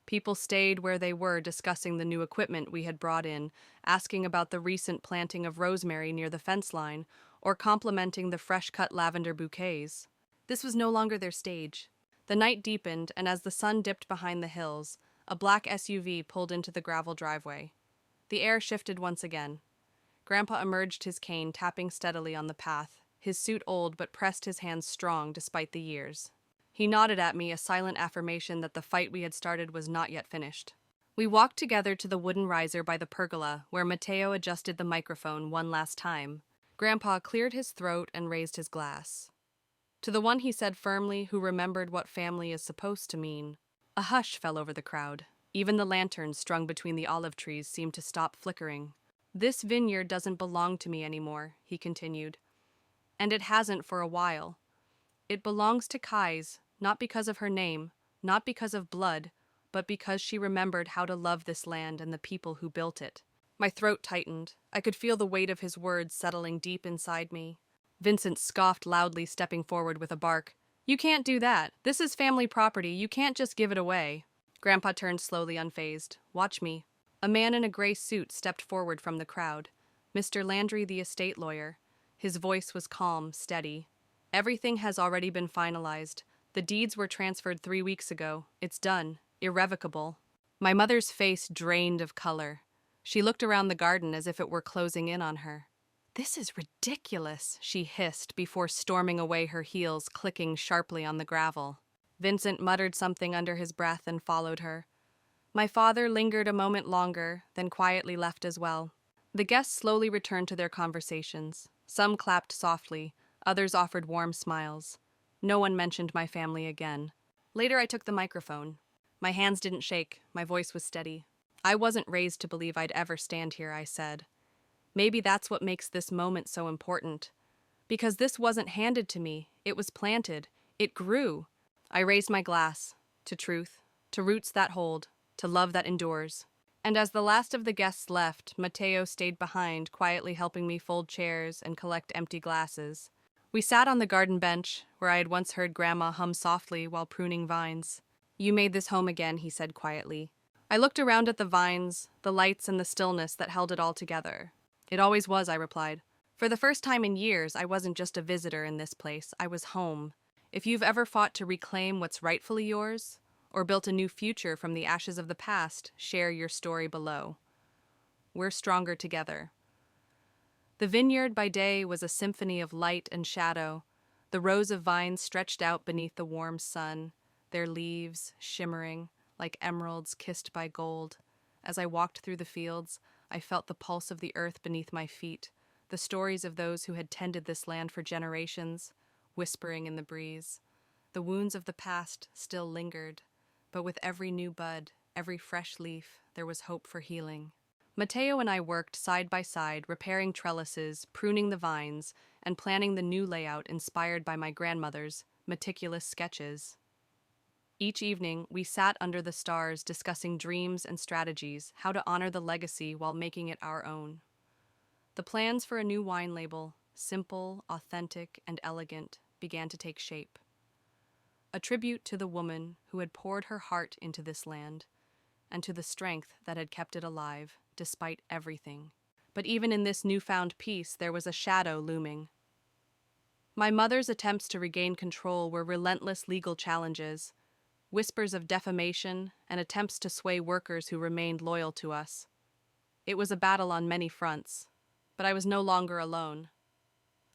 People stayed where they were, discussing the new equipment we had brought in, asking about the recent planting of rosemary near the fence line, or complimenting the fresh-cut lavender bouquets. This was no longer their stage. The night deepened, and as the sun dipped behind the hills, a black SUV pulled into the gravel driveway. The air shifted once again. Grandpa emerged, his cane tapping steadily on the path, his suit old but pressed his hands strong despite the years. He nodded at me, a silent affirmation that the fight we had started was not yet finished. We walked together to the wooden riser by the pergola, where Mateo adjusted the microphone one last time. Grandpa cleared his throat and raised his glass. To the one he said firmly, who remembered what family is supposed to mean. A hush fell over the crowd. Even the lanterns strung between the olive trees seemed to stop flickering. "This vineyard doesn't belong to me anymore," he continued. "And it hasn't for a while. It belongs to Kais, not because of her name, not because of blood, but because she remembered how to love this land and the people who built it." My throat tightened. I could feel the weight of his words settling deep inside me. Vincent scoffed loudly, stepping forward with a bark. "You can't do that. This is family property. You can't just give it away." Grandpa turned slowly, unfazed. "Watch me." A man in a gray suit stepped forward from the crowd. Mr. Landry, the estate lawyer. His voice was calm, steady. "Everything has already been finalized. The deeds were transferred 3 weeks ago. It's done. Irrevocable." My mother's face drained of color. She looked around the garden as if it were closing in on her. "This is ridiculous," she hissed before storming away, her heels clicking sharply on the gravel. Vincent muttered something under his breath and followed her. My father lingered a moment longer, then quietly left as well. The guests slowly returned to their conversations. Some clapped softly, others offered warm smiles. No one mentioned my family again. Later I took the microphone. My hands didn't shake, my voice was steady. "I wasn't raised to believe I'd ever stand here," I said. "Maybe that's what makes this moment so important. Because this wasn't handed to me, it was planted. It grew." I raised my glass. to truth, to roots that hold, to love that endures. And as the last of the guests left, Mateo stayed behind, quietly helping me fold chairs and collect empty glasses. We sat on the garden bench, where I had once heard Grandma hum softly while pruning vines. "You made this home again," he said quietly. I looked around at the vines, the lights, and the stillness that held it all together. "It always was," I replied. "For the first time in years, I wasn't just a visitor in this place, I was home. If you've ever fought to reclaim what's rightfully yours, or built a new future from the ashes of the past, share your story below. We're stronger together." The vineyard by day was a symphony of light and shadow. The rows of vines stretched out beneath the warm sun, their leaves shimmering like emeralds kissed by gold. As I walked through the fields, I felt the pulse of the earth beneath my feet, the stories of those who had tended this land for generations, whispering in the breeze. The wounds of the past still lingered, but with every new bud, every fresh leaf, there was hope for healing. Mateo and I worked side by side, repairing trellises, pruning the vines, and planning the new layout inspired by my grandmother's meticulous sketches. Each evening, we sat under the stars discussing dreams and strategies, how to honor the legacy while making it our own. The plans for a new wine label, simple, authentic, and elegant, began to take shape. A tribute to the woman who had poured her heart into this land, and to the strength that had kept it alive, despite everything. But even in this newfound peace, there was a shadow looming. My mother's attempts to regain control were relentless legal challenges, whispers of defamation, and attempts to sway workers who remained loyal to us. It was a battle on many fronts, but I was no longer alone.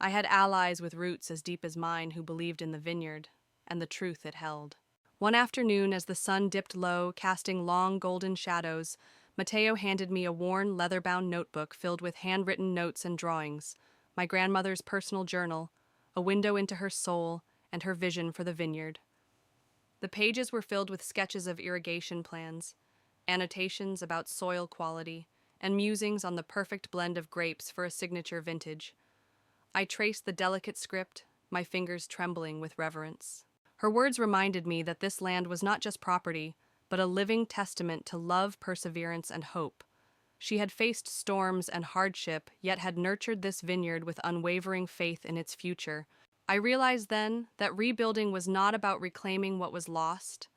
I had allies with roots as deep as mine who believed in the vineyard and the truth it held. One afternoon, as the sun dipped low, casting long golden shadows, Mateo handed me a worn, leather-bound notebook filled with handwritten notes and drawings, my grandmother's personal journal, a window into her soul, and her vision for the vineyard. The pages were filled with sketches of irrigation plans, annotations about soil quality, and musings on the perfect blend of grapes for a signature vintage. I traced the delicate script, my fingers trembling with reverence. Her words reminded me that this land was not just property, but a living testament to love, perseverance, and hope. She had faced storms and hardship, yet had nurtured this vineyard with unwavering faith in its future. I realized then that rebuilding was not about reclaiming what was lost,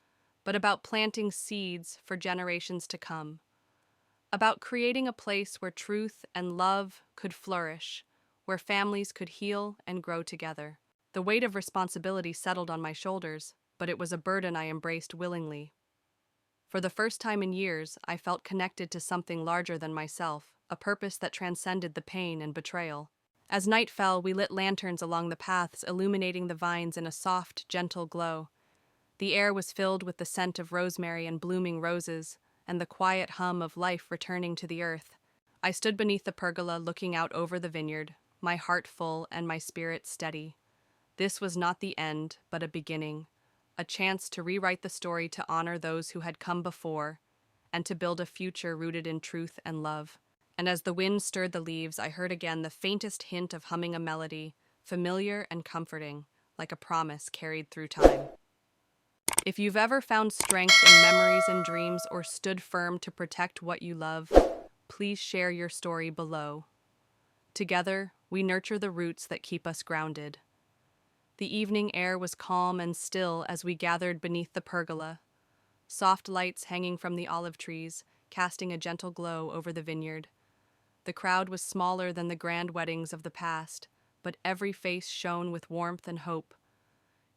but about planting seeds for generations to come. About creating a place where truth and love could flourish, where families could heal and grow together. The weight of responsibility settled on my shoulders, but it was a burden I embraced willingly. For the first time in years, I felt connected to something larger than myself, a purpose that transcended the pain and betrayal. As night fell, we lit lanterns along the paths, illuminating the vines in a soft, gentle glow. The air was filled with the scent of rosemary and blooming roses, and the quiet hum of life returning to the earth. I stood beneath the pergola, looking out over the vineyard, my heart full and my spirit steady. This was not the end, but a beginning, a chance to rewrite the story to honor those who had come before, and to build a future rooted in truth and love. And as the wind stirred the leaves, I heard again the faintest hint of humming a melody, familiar and comforting, like a promise carried through time. If you've ever found strength in memories and dreams or stood firm to protect what you love, please share your story below. Together, we nurture the roots that keep us grounded. The evening air was calm and still as we gathered beneath the pergola, soft lights hanging from the olive trees, casting a gentle glow over the vineyard. The crowd was smaller than the grand weddings of the past, but every face shone with warmth and hope.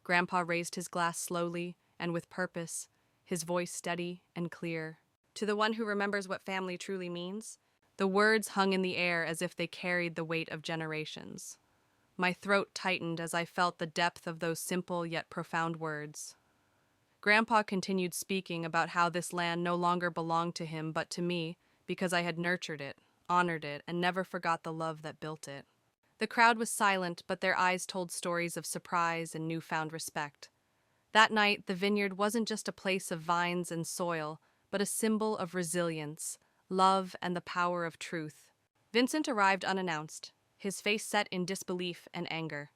Grandpa raised his glass slowly and with purpose, his voice steady and clear. "To the one who remembers what family truly means." The words hung in the air as if they carried the weight of generations. My throat tightened as I felt the depth of those simple yet profound words. Grandpa continued speaking about how this land no longer belonged to him but to me, because I had nurtured it, honored it, and never forgot the love that built it. The crowd was silent, but their eyes told stories of surprise and newfound respect. That night, the vineyard wasn't just a place of vines and soil, but a symbol of resilience, love, and the power of truth. Vincent arrived unannounced, his face set in disbelief and anger.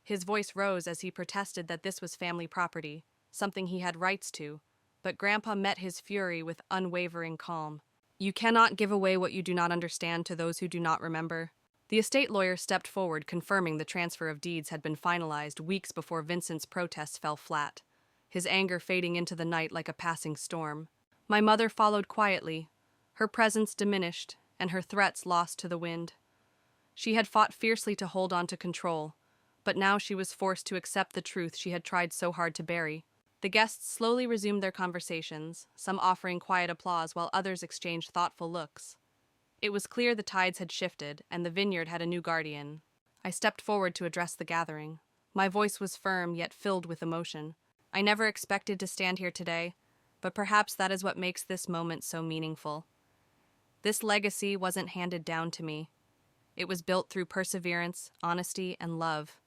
His voice rose as he protested that this was family property, something he had rights to, but Grandpa met his fury with unwavering calm. You cannot give away what you do not understand to those who do not remember. The estate lawyer stepped forward, confirming the transfer of deeds had been finalized weeks before Vincent's protests fell flat, his anger fading into the night like a passing storm. My mother followed quietly, her presence diminished and her threats lost to the wind. She had fought fiercely to hold on to control, but now she was forced to accept the truth she had tried so hard to bury. The guests slowly resumed their conversations, some offering quiet applause while others exchanged thoughtful looks. It was clear the tides had shifted, and the vineyard had a new guardian. I stepped forward to address the gathering. My voice was firm, yet filled with emotion. I never expected to stand here today, but perhaps that is what makes this moment so meaningful. This legacy wasn't handed down to me. It was built through perseverance, honesty, and love.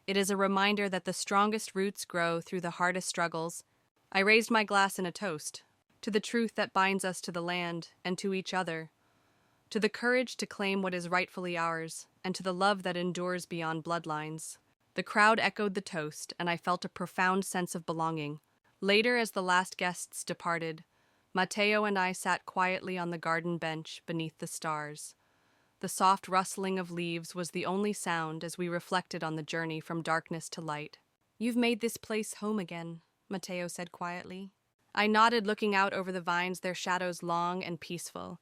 It is a reminder that the strongest roots grow through the hardest struggles. I raised my glass in a toast, to the truth that binds us to the land and to each other, to the courage to claim what is rightfully ours, and to the love that endures beyond bloodlines. The crowd echoed the toast, and I felt a profound sense of belonging. Later, as the last guests departed, Matteo and I sat quietly on the garden bench beneath the stars. The soft rustling of leaves was the only sound as we reflected on the journey from darkness to light. "You've made this place home again," Matteo said quietly. I nodded, looking out over the vines, their shadows long and peaceful.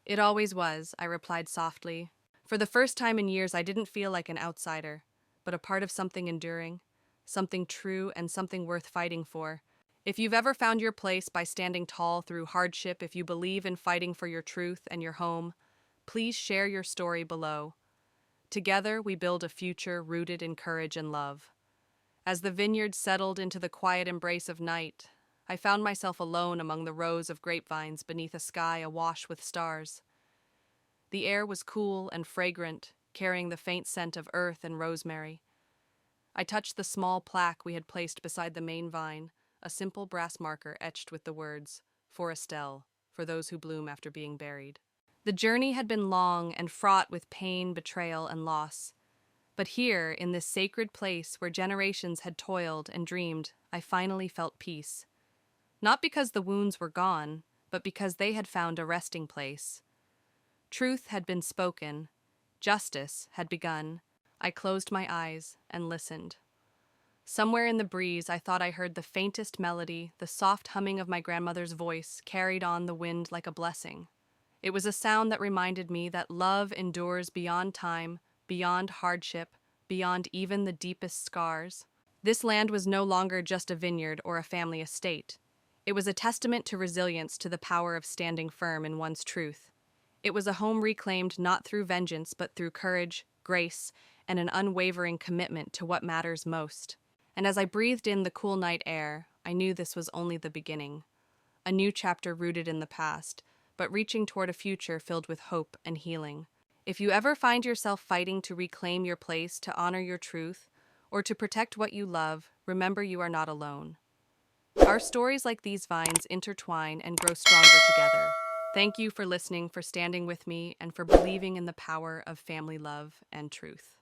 "It always was," I replied softly. For the first time in years, I didn't feel like an outsider, but a part of something enduring, something true, and something worth fighting for. If you've ever found your place by standing tall through hardship, if you believe in fighting for your truth and your home, please share your story below. Together, we build a future rooted in courage and love. As the vineyard settled into the quiet embrace of night, I found myself alone among the rows of grapevines beneath a sky awash with stars. The air was cool and fragrant, carrying the faint scent of earth and rosemary. I touched the small plaque we had placed beside the main vine, a simple brass marker etched with the words, "For Estelle, for those who bloom after being buried." The journey had been long and fraught with pain, betrayal, and loss. But here, in this sacred place where generations had toiled and dreamed, I finally felt peace. Not because the wounds were gone, but because they had found a resting place. Truth had been spoken. Justice had begun. I closed my eyes and listened. Somewhere in the breeze, I thought I heard the faintest melody, the soft humming of my grandmother's voice carried on the wind like a blessing. It was a sound that reminded me that love endures beyond time, beyond hardship, beyond even the deepest scars. This land was no longer just a vineyard or a family estate. It was a testament to resilience, to the power of standing firm in one's truth. It was a home reclaimed not through vengeance, but through courage, grace, and an unwavering commitment to what matters most. And as I breathed in the cool night air, I knew this was only the beginning. A new chapter rooted in the past, but reaching toward a future filled with hope and healing. If you ever find yourself fighting to reclaim your place, to honor your truth, or to protect what you love, remember you are not alone. Our stories like these vines intertwine and grow stronger together. Thank you for listening, for standing with me, and for believing in the power of family love and truth.